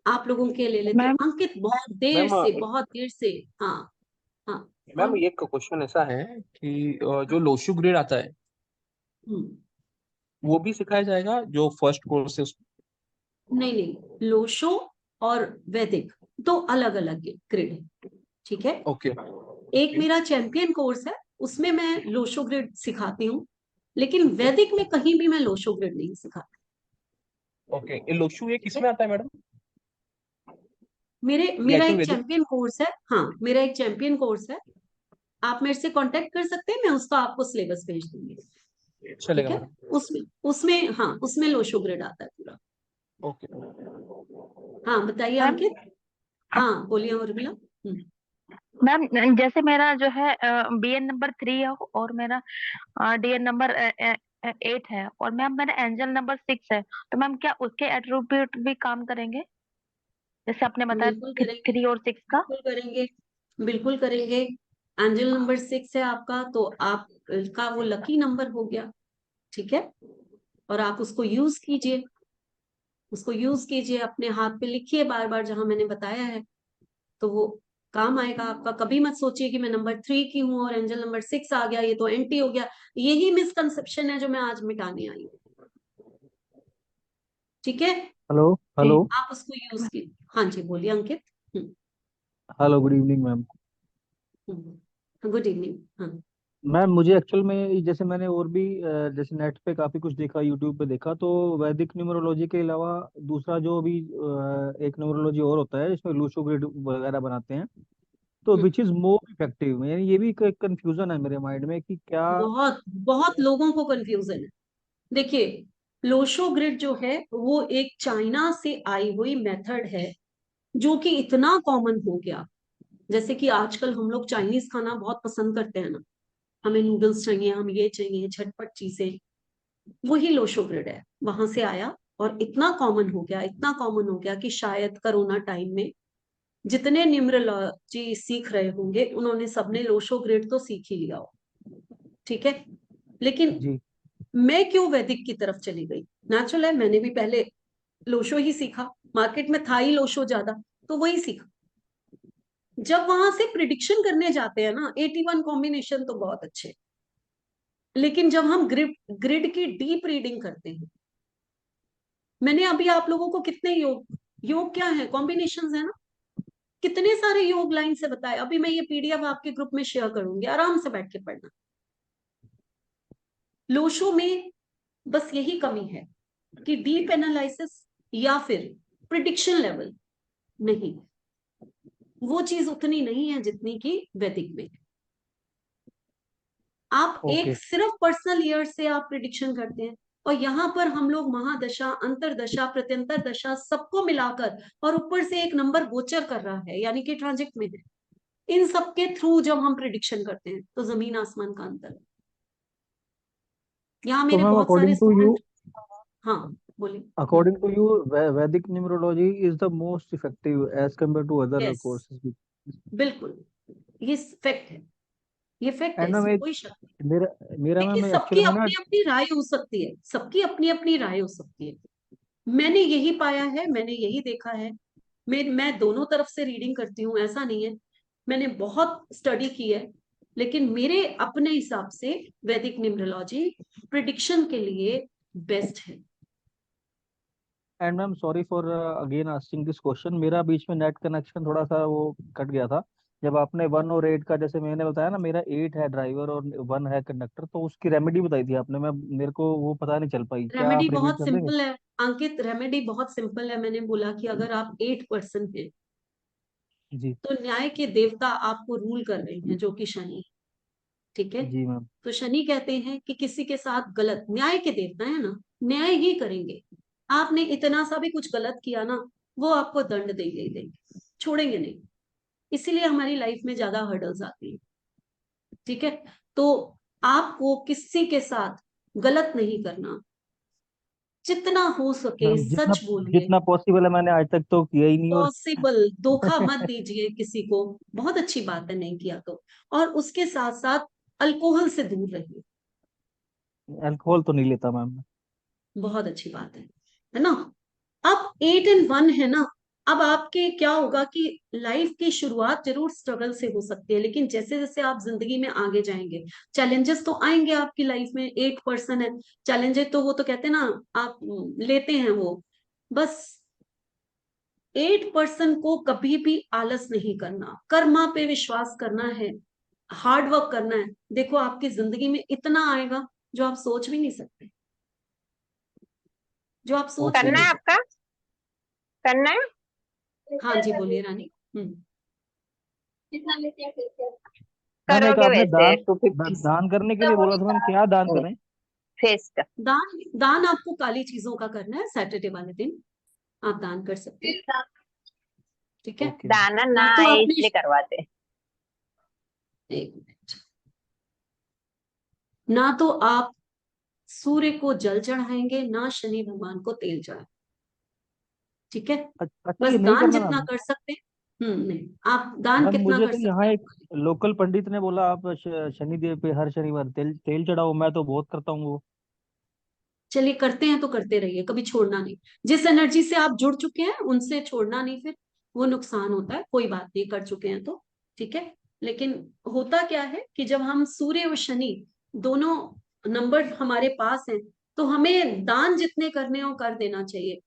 आप लोगों के ले लेते हैं। अंकित बहुत देर से हाँ हाँ मैम ये क्वेश्चन ऐसा है कि जो लोशु ग्रेड आता है वो भी सिखाया जाएगा जो फर्स्ट कोर्स है उसमें? नहीं, लोशो और वैदिक 2 अलग अलग ग्रेड है। ठीक है, ओके, एक मेरा चैंपियन कोर्स है उसमें मैं लोशो ग्रिड सिखाती हूँ, लेकिन वैदिक में कहीं भी मैं लोशो ग्रिड नहीं सिखाती। ओके। ये लोशु ये किसमें आता है मैडम? मेरा एक चैंपियन कोर्स है, हाँ मेरा एक चैंपियन कोर्स है, आप मेरे से कांटेक्ट कर सकते हैं, मैं उसका आपको सिलेबस भेज दूंगी। ठीक है, उसमें हाँ उसमें लोशो ग्रिड आता है पूरा। ओके, हाँ बताइए अंकित। हाँ बोलिए उर्मिला। मैम जैसे मेरा जो है BN नंबर 3 है और मेरा DN नंबर 8 है और मैम मेरा एंजल नंबर 6 है, तो मैम क्या उसके एट्रीब्यूट भी काम करेंगे जैसे आपने बताया बिल्कुल करेंगे, 3 और 6 का? बिल्कुल करेंगे, बिल्कुल करेंगे। एंजल नंबर 6 है आपका, तो आपका वो लकी नंबर हो गया। ठीक है, और आप उसको यूज कीजिए। उसको यूज कीजिए, अपने हाथ पे लिखिए बार बार जहां मैंने बताया है, तो वो काम आएगा आपका। कभी मत सोचिए कि मैं नंबर 3 की हूँ और एंजल नंबर 6 आ गया, ये तो एंटी हो गया। यही मिसकंसेप्शन है जो मैं आज मिटाने आई हूँ। ठीक है, हेलो हेलो आप उसको यूज कीजिए। हाँ जी, बोलिए Ankit. Hello, good evening ma'am. Good evening. हाँ। मैम मुझे एक्चुअल में जैसे मैंने और भी जैसे नेट पे काफ़ी कुछ देखा, यूट्यूब पे देखा, तो वैदिक न्यूमरोलॉजी के अलावा दूसरा जो भी एक न्यूमरोलॉजी और होता है जिसमें लूशो ग्रिड वगैरह बनाते हैं, तो विच इज़ मोर इफेक्टिव। यानी ये भी एक कंफ्यूजन है मेरे माइंड में कि क्या। बहुत बहुत लोगों को कंफ्यूजन है। देखिए, लोशो ग्रिड जो है वो एक चाइना से आई हुई मेथड है जो कि इतना कॉमन हो गया। जैसे कि आजकल हम लोग चाइनीज खाना बहुत पसंद करते हैं ना, हमें नूडल्स चाहिए, हम ये चाहिए, झटपट चीजें। वही लोशो ग्रिड है, वहां से आया और इतना कॉमन हो गया, इतना कॉमन हो गया कि शायद कोरोना टाइम में जितने न्यूमरोलॉजी सीख रहे होंगे उन्होंने सबने लोशो ग्रिड तो सीख ही लिया हो। ठीक है, लेकिन जी। मैं क्यों वैदिक की तरफ चली गई? नेचुरल है, मैंने भी पहले लोशो ही सीखा, मार्केट में था ही लोशो ज्यादा, तो वही सीखा। जब वहां से प्रिडिक्शन करने जाते हैं ना, 81 कॉम्बिनेशन तो बहुत अच्छे, लेकिन जब हम ग्रिड ग्रिड की डीप रीडिंग करते हैं, मैंने अभी आप लोगों को कितने योग, योग क्या है, कॉम्बिनेशन है ना, कितने सारे योग लाइन से बताए। अभी मैं ये पीडीएफ आपके ग्रुप में शेयर करूंगी, आराम से बैठ के पढ़ना। लोशो में बस यही कमी है कि डीप एनालिसिस या फिर प्रिडिक्शन लेवल नहीं, वो चीज उतनी नहीं है जितनी कि वैदिक में। आप एक ओके। सिर्फ पर्सनल ईयर से आप प्रिडिक्शन करते हैं, और यहाँ पर हम लोग महादशा, अंतरदशा, प्रत्यंतर दशा सबको मिलाकर, और ऊपर से एक नंबर गोचर कर रहा है यानी कि ट्रांजिट में है, इन सबके थ्रू जब हम प्रिडिक्शन करते हैं तो जमीन आसमान का अंतर है। यहाँ तो मेरे मैम बहुत सारे अकॉर्डिंग टू यू, स्टूडेंट। हाँ, बोलिए। According to you Vedic numerology is the most effective as compare to other yes, courses. बिल्कुल, ये फैक्ट है, ये फैक्ट है, एंड मैम इसमें एक कोई शक नहीं। मेरा मेरा देखिए, मैम सबकी एक्चुअली में ना। अपनी अपनी राय हो सकती है, सबकी अपनी अपनी राय हो सकती है। मैंने यही पाया है, मैंने यही देखा है। मैं दोनों तरफ से रीडिंग करती हूँ, ऐसा नहीं है, मैंने बहुत स्टडी की है, लेकिन मेरे अपने हिसाब से वैदिक न्यूमरोलॉजी प्रिडिक्शन के लिए बेस्ट है। And ma'am sorry for again asking this question, मेरा बीच में नेट कनेक्शन थोड़ा सा वो कट गया था जब आपने 1 और 8 का, जैसे मैंने बताया ना, मेरा 8 है ड्राइवर और 1 है कंडक्टर, तो उसकी रेमेडी बताई थी आपने, मैं मेरे को वो पता नहीं चल पाई, क्या रेमेडी आप रिपीट बहुत कर देंगे? सिंपल है अंकित, रेमेडी बहुत सिंपल है। मैंने बोला कि अगर आप 8% हैं जी। तो न्याय के देवता आपको रूल कर रहे हैं जो कि शनि। ठीक है, जी मैम। तो शनि कहते हैं कि किसी के साथ गलत, न्याय के देवता है ना, न्याय ही करेंगे। आपने इतना सा भी कुछ गलत किया ना, वो आपको दंड देंगे ही देंगे, छोड़ेंगे नहीं। इसीलिए हमारी लाइफ में ज्यादा हर्डल्स आती है। ठीक है, तो आपको किसी के साथ गलत नहीं करना, जितना हो सके मैम जितना सच बोलिए। जितना पॉसिबल है मैंने आज तक तो किया ही नहीं, और पॉसिबल धोखा मत दीजिए किसी को, बहुत अच्छी बात है नहीं किया तो। और उसके साथ साथ अल्कोहल से दूर रहिए, अल्कोहल तो नहीं लेता मैम। बहुत अच्छी बात है ना। अब 8 और 1 है ना, अब आपके क्या होगा कि लाइफ की शुरुआत जरूर स्ट्रगल से हो सकती है, लेकिन जैसे जैसे आप जिंदगी में आगे जाएंगे, चैलेंजेस तो आएंगे आपकी लाइफ में। 8% है, चैलेंजेस तो वो तो कहते हैं ना, आप लेते हैं वो। बस 8% को कभी भी आलस नहीं करना, कर्मा पे विश्वास करना है, हार्ड वर्क करना है। देखो आपकी जिंदगी में इतना आएगा जो आप सोच भी नहीं सकते, जो आप सोच भी ओके करना नहीं है सकते। आपका, करना है। हाँ जी, बोलिए रानी। मैम। एक करोगे आपने वैसे दान 250 दान करने के लिए बोला था मैम, क्या दान करें? फेस का। दान, दान आपको काली चीजों का करना है, सैटरडे वाले दिन आप दान कर सकते हैं। ठीक है, ओके। दाना ना ना तो आए आपने, इसलिए करवाते हैं। एक मिनट, ना तो आप सूर्य को जल चढ़ाएंगे, ना शनि भगवान को तेल चढ़ाएंगे। ठीक है, अच्छा, बस ये नहीं दान करना जितना मैम? कर सकते हैं। नहीं, आप दान मैम कितना मुझे कर तो यहाँ सकते हैं? एक लोकल पंडित ने बोला आप शनिदेव पे हर शनिवार तेल तेल चढ़ाओ, मैं तो बहुत करता हूँ वो। चलिए करते हैं तो करते रहिए, कभी छोड़ना नहीं। जिस एनर्जी से आप जुड़ चुके हैं उनसे छोड़ना नहीं, फिर वो नुकसान होता है। कोई बात नहीं, कर चुके हैं तो ठीक है। लेकिन होता क्या है कि जब हम सूर्य और शनि दोनों नंबर हमारे पास हैं, तो हमें दान जितने करने हो कर देना चाहिए।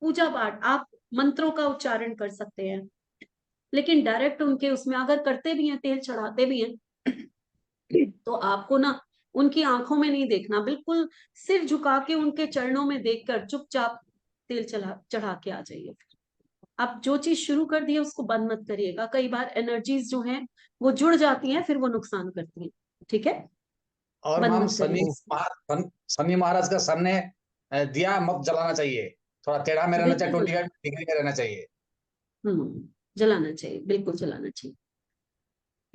पूजा पाठ आप मंत्रों का उच्चारण कर सकते हैं, लेकिन डायरेक्ट उनके उसमें अगर करते भी हैं, तेल चढ़ाते भी हैं, तो आपको ना उनकी आंखों में नहीं देखना, बिल्कुल सिर झुका के उनके चरणों में देखकर चुपचाप तेल चढ़ा के आ जाइए। आप जो चीज शुरू कर दी है उसको बंद मत करिएगा। कई बार एनर्जीज जो हैं वो जुड़ जाती हैं, फिर वो नुकसान करती हैं। ठीक है, और बंद मैम मत करिए। शनि महाराज का सामने दिया मत जलाना चाहिए, थोड़ा टेढ़ा में रहना चाहिए, बिल्कुल 25 डिग्री में रहना चाहिए। जलाना चाहिए, बिल्कुल जलाना चाहिए।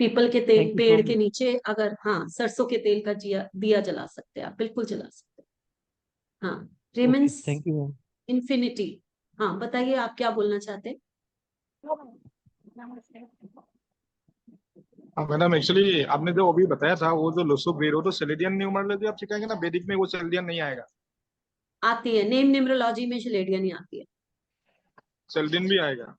पीपल के तेल थैंक यू सो पेड़ के मच। नीचे, अगर हाँ सरसों के तेल का दिया जला सकते हैं आप, बिल्कुल जला सकते हैं। हाँ, ओके, रेमेंस थैंक यू। इन्फिनिटी। हाँ बताइए, आप क्या बोलना चाहते हैं? हाँ मैडम, एक्चुअली आपने जो अभी बताया था वो जो लोसो ग्रेड हो तो सेलेडियन न्यूमरोलॉजी आप सिखाएंगे ना, वैदिक में वो सेलेडियन नहीं आएगा? आती है, नेम न्यूमरोलॉजी में शिलेडियन ही आती है। सेलेडियन भी आएगा?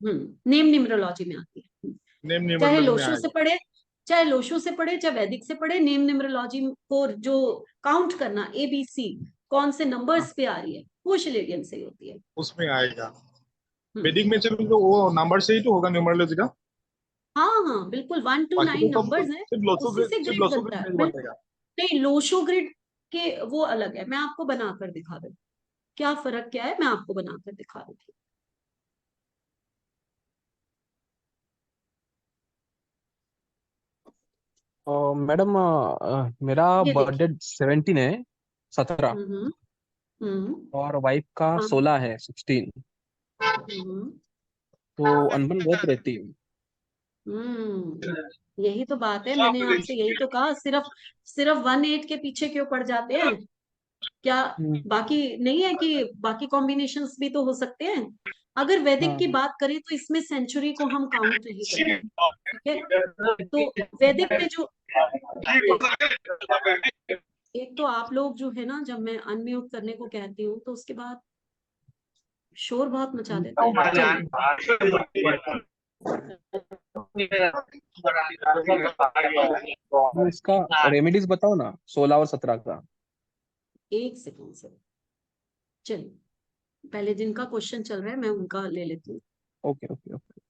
नेम न्यूमरोलॉजी में आती है। नेम चाहे न्यूमरोलॉजी में लोशो से आएगा? पढ़े, चाहे लोशो से पढ़े, चाहे वैदिक से पढ़े, नेम न्यूमरोलॉजी को जो काउंट करना ABC कौन से हाँ, नंबर्स पे आ रही है, वो शिलेडियन से ही होती है। उसमें आएगा। हम्म, वैदिक में चलो तो वो नंबर से ही तो होगा न्यूमरोलॉजी का। हाँ हाँ बिल्कुल, 1 to बाकी 9 तो सब नंबर्स हैं, उसी से सिर्फ ग्रिड लोसो बनता ग्रेड है। नहीं बिल्कुल बनेगा। नहीं, लोशो ग्रिड के वो अलग है, मैं आपको बनाकर दिखा दूँ क्या फर्क क्या है, मैं आपको बनाकर दिखा दूंगी। मैडम मेरा ये बर्थडे देखिए। 17 है, 17। हम्म हम्म और वाइफ का हाँ 16 है, 16। हम्म तो अनबन बहुत रहती है। यही तो बात है, मैंने आपसे यही तो कहा। सिर्फ सिर्फ 1 8 के पीछे क्यों पड़ जाते हैं क्या? हम्म, बाकी नहीं है कि बाकी कॉम्बिनेशंस भी तो हो सकते हैं। अगर वैदिक की हाँ। बात करें तो इसमें सेंचुरी को हम काउंट नहीं करते। ठीक है, तो वैदिक में जो एक तो आप लोग जो है ना, जब मैं अनम्यूट करने को कहती हूँ तो उसके बाद शोर बहुत मचा देते हैं। चलिए, तो इसका रेमेडीज बताओ ना, 16 और 17 का। एक सेकंड से, चलिए पहले जिनका क्वेश्चन चल रहा है मैं उनका ले लेती हूँ। Okay okay okay.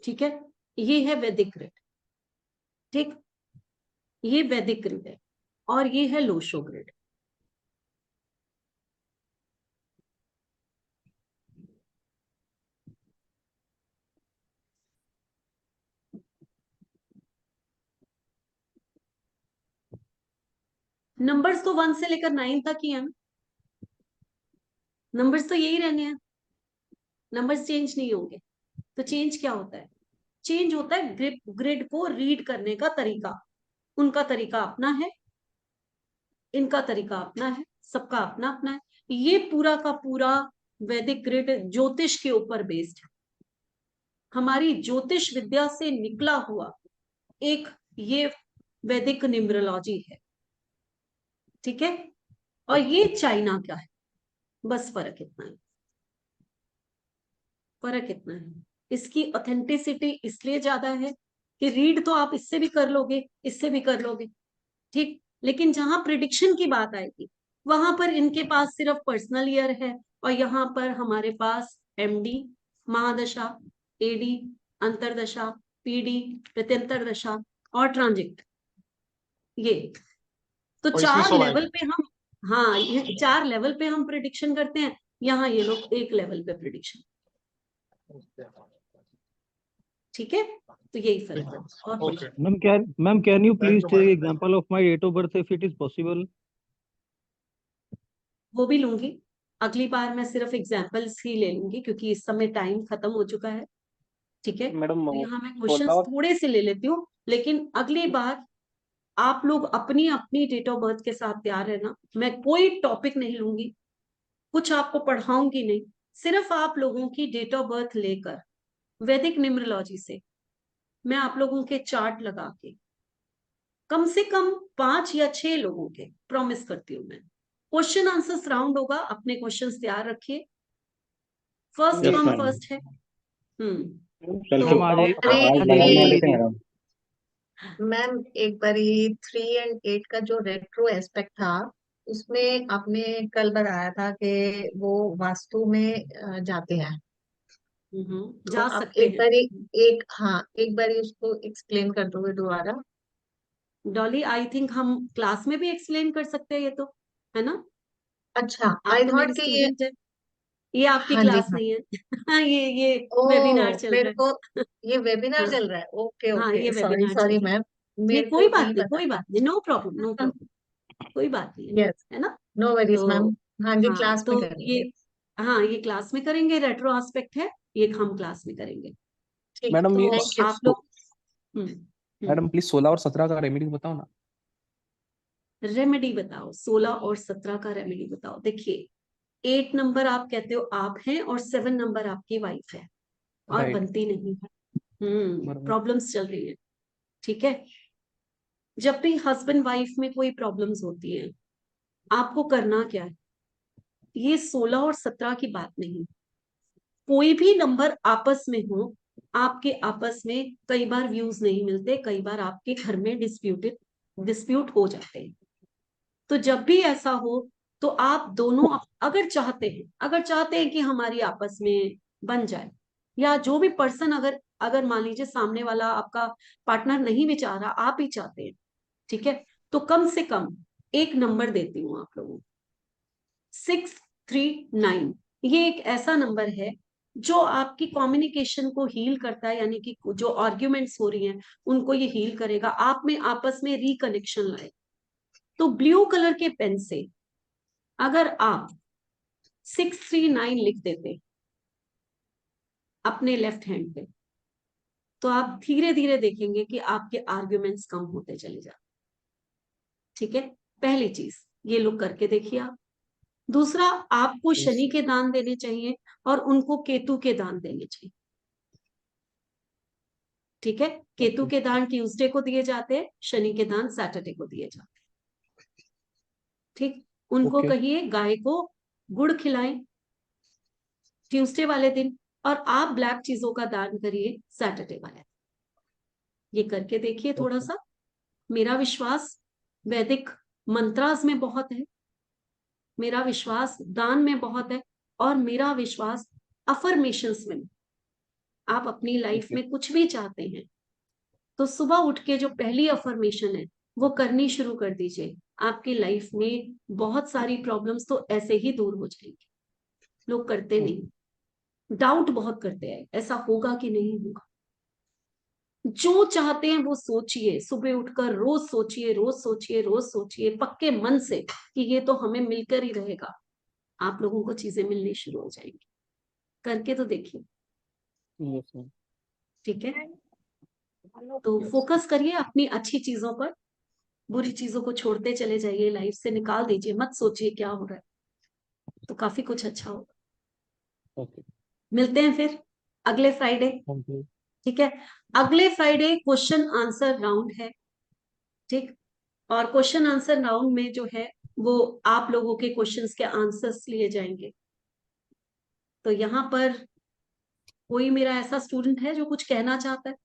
ठीक है, ये है वैदिक ग्रिड। ठीक, ये वैदिक ग्रिड है और ये है लोशो ग्रिड। नंबर्स तो 1 से लेकर 9 तक ही है, नंबर्स तो यही रहने हैं, नंबर्स चेंज नहीं होंगे। तो चेंज क्या होता है? चेंज होता है ग्रिड को रीड करने का तरीका। उनका तरीका अपना है, इनका तरीका अपना है, सबका अपना अपना है। ये पूरा का पूरा वैदिक ग्रिड ज्योतिष के ऊपर बेस्ड है, हमारी ज्योतिष विद्या से निकला हुआ एक ये वैदिक न्यूमरोलॉजी है। ठीक है, और ये चाइना का है, बस फर्क इतना है, फर्क इतना है। इसकी ऑथेंटिसिटी इसलिए ज्यादा है कि रीड तो आप इससे भी कर लोगे, इससे भी कर लोगे, ठीक। लेकिन जहां प्रिडिक्शन की बात आएगी, वहां पर इनके पास सिर्फ पर्सनल ईयर है, और यहाँ पर हमारे पास MD, महादशा, AD, अंतरदशा, PD, प्रत्यंतर दशा और ट्रांजिट, ये तो और इसमें 4 सब लेवल आएगा? पे हम, हाँ ये 4 लेवल पे हम प्रिडिक्शन करते हैं। यहाँ ये लोग 1 लेवल पे प्रिडिक्शन। ठीक है, तो यही फर्क है और कुछ okay, ma'am can you thank please you take madam. Example of my date of birth if it is possible? वो भी लूंगी। अगली बार मैं सिर्फ एग्जाम्पल्स ही ले लूंगी क्योंकि इस समय टाइम खत्म हो चुका है। ठीक है, मैडम तो यहाँ मैं 16 क्वेश्चंस और थोड़े से ले लेती हूँ, लेकिन अगली बार आप लोग अपनी अपनी डेट ऑफ बर्थ के साथ तैयार रहना। मैं कोई टॉपिक नहीं लूंगी, कुछ आपको पढ़ाऊंगी नहीं, सिर्फ आप लोगों की डेट ऑफ बर्थ लेकर वैदिक न्यूमरोलॉजी से मैं आप लोगों के चार्ट लगा के कम से कम 5 या 6 लोगों के प्रॉमिस करती हूँ मैं। क्वेश्चन आंसर्स राउंड होगा, अपने क्वेश्चंस तैयार रखिए, फर्स्ट Yes, कम ma'am. फर्स्ट है। कल तो को आज आज दे लगाने वाले थे दीजिए। मैडम। मैम एक बारी 3 and 8 का जो रेट्रो एस्पेक्ट था उसमें आपने कल बताया था कि वो वास्तु में जाते हैं, तो जा आप सकते एक हैं। बारी एक बारी उसको एक्सप्लेन कर दोगे दोबारा। डॉली, आई थिंक हम क्लास में भी एक्सप्लेन कर सकते हैं, ये तो है ना। अच्छा, आप आई तो थॉट मेरी कि ये, स्टूडेंट है, ये आपकी हाँ जी क्लास हाँ, नहीं है। ये ओ वेबिनार चल मेरे रहा को ये वेबिनार है। चल रहा है, ओके हाँ, ये ओके, सॉरी वेबिनार चल सॉरी रहा है। मैम, नहीं, मेरे कोई को बात नहीं नहीं, पता कोई बात नहीं, नो प्रॉब्लम, नो था। प्रॉब्लम, कोई बात नहीं यस, है ना। नो वरीज तो मैम, हाँ जी हाँ, क्लास में तो करेंगे। ये क्लास में करेंगे, रेट्रो एस्पेक्ट है, ये हम क्लास में करेंगे। ठीक, मैडम तो ये थैंक यू। आप लोग मैडम प्लीज 16 और 17 का रेमेडी बताओ ना। रेमेडी बताओ, 16 और 17 का रेमेडी बताओ। देखिए, 8 नंबर आप कहते हो आप हैं, और 7 नंबर आपकी वाइफ है, और राइट, बनती नहीं है। बराबर। प्रॉब्लम्स चल रही है, ठीक है। जब भी हस्बैंड वाइफ में कोई प्रॉब्लम्स होती है, आपको करना क्या है, ये 16 और 17 की बात नहीं, कोई भी नंबर आपस में हो, आपके आपस में कई बार व्यूज नहीं मिलते, कई बार आपके घर में डिस्प्यूट हो जाते हैं। तो जब भी ऐसा हो, तो आप दोनों अगर चाहते हैं कि हमारी आपस में बन जाए, या जो भी पर्सन अगर अगर मान लीजिए सामने वाला आपका पार्टनर नहीं भी चाह रहा, आप ही चाहते हैं, ठीक है, तो कम से कम एक नंबर देती हूँ आप लोगों को, 639। ये एक ऐसा नंबर है जो आपकी कम्युनिकेशन को हील करता है, यानी कि जो आर्ग्यूमेंट्स हो रही हैं उनको ये हील करेगा, आप में आपस में रिकनेक्शन लाए। तो ब्लू कलर के पेन से अगर आप 639 लिख देते अपने लेफ्ट हैंड पे, तो आप धीरे धीरे देखेंगे कि आपके आर्ग्यूमेंट्स कम होते चले जाते। ठीक है, पहली चीज ये लोग करके देखिए आप। दूसरा, आपको शनि के दान देने चाहिए, और उनको केतु के दान देने चाहिए। ठीक है, केतु के दान ट्यूसडे को दिए जाते हैं, शनि के दान सैटरडे को दिए जाते हैं। ठीक, उनको ओके, कहिए गाय को गुड़ खिलाएं ट्यूसडे वाले दिन, और आप ब्लैक चीजों का दान करिए सैटरडे वाले दिन। ये करके देखिए थोड़ा सा। मेरा विश्वास वैदिक मंत्रास में बहुत है, मेरा विश्वास दान में बहुत है, और मेरा विश्वास अफर्मेशंस में। आप अपनी लाइफ में कुछ भी चाहते हैं, तो सुबह उठ के जो पहली अफर्मेशन है वो करनी शुरू कर दीजिए। आपकी लाइफ में बहुत सारी प्रॉब्लम्स तो ऐसे ही दूर हो जाएंगी। लोग करते नहीं, डाउट बहुत करते हैं, ऐसा होगा कि नहीं होगा। जो चाहते हैं वो सोचिए, सुबह उठकर रोज सोचिए, रोज सोचिए, रोज सोचिए पक्के मन से कि ये तो हमें मिलकर ही रहेगा। आप लोगों को चीजें मिलनी शुरू हो जाएंगी। करके तो देखिए, यस मैम। ठीक है। तो फोकस करिए अपनी अच्छी चीजों पर, बुरी चीजों को छोड़ते चले जाइए, लाइफ से निकाल दीजिए, मत सोचिए क्या हो रहा है, तो काफी कुछ अच्छा होगा। ओके, मिलते हैं फिर अगले फ्राइडे, थैंक यू। ठीक है। अगले फ्राइडे क्वेश्चन आंसर राउंड है, ठीक। और क्वेश्चन आंसर राउंड में जो है वो आप लोगों के क्वेश्चंस के आंसर्स लिए जाएंगे। तो यहाँ पर कोई मेरा ऐसा स्टूडेंट है जो कुछ कहना चाहता है?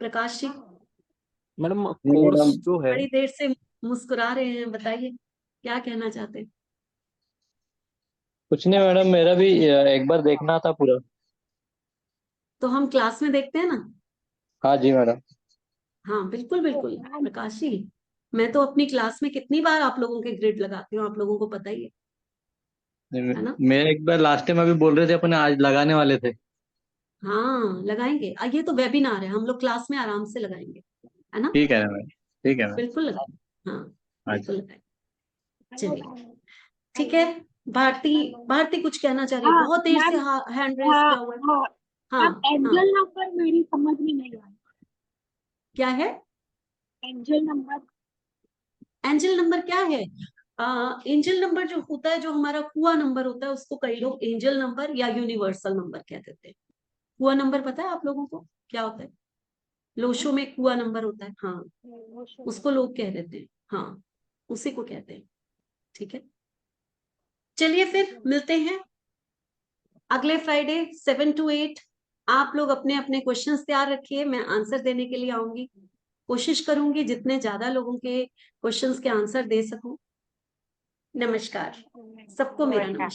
प्रकाश जी, मैडम जी कोर्स मैडम, जो है, बड़ी देर से मुस्कुरा रहे हैं, बताइए क्या कहना चाहते हैं? कुछ नहीं मैडम, मेरा भी एक बार देखना था पूरा। तो हम क्लास में देखते हैं ना। हाँ जी मैडम। हाँ बिल्कुल बिल्कुल प्रकाश जी, मैं तो अपनी क्लास में कितनी बार आप लोगों के ग्रिड लगाती हूँ, आप लोगों को पता ही है ना। मैं एक बार लास्ट टाइम अभी बोल रहे थे अपने, आज लगाने वाले थे। हाँ लगाएंगे, ये तो वेबिनार है, हम लोग क्लास में आराम से लगाएंगे, है ना। ठीक है मैम, ठीक है मैम। बिल्कुल लगाएंगे, हाँ बिल्कुल अच्छा, लगाएंगे। चलिए ठीक है। भारती, भारती कुछ कहना चाह रही है, बहुत देर से हैंड रेस किया हुआ है। हाँ हाँ, एंजल नंबर मेरी समझ में नहीं आया। क्या है एंजल नंबर एंजल नंबर क्या है? एंजल नंबर जो होता है, जो हमारा कुआ नंबर होता है, उसको कई लोग एंजल नंबर या यूनिवर्सल नंबर कह देते हैं। कुआ नंबर पता है आप लोगों को क्या होता है? लोशो में कुआ नंबर होता है, हाँ, उसको लोग कह देते हैं, हाँ, उसी को कहते हैं। ठीक है, चलिए फिर मिलते हैं अगले फ्राइडे 7 to 8। आप लोग अपने अपने क्वेश्चंस तैयार रखिए, मैं आंसर देने के लिए आऊंगी। कोशिश करूंगी जितने ज्यादा लोगों के क्वेश्चंस के आंसर दे सकूं। नमस्कार सबको, मेरा नमस्कार।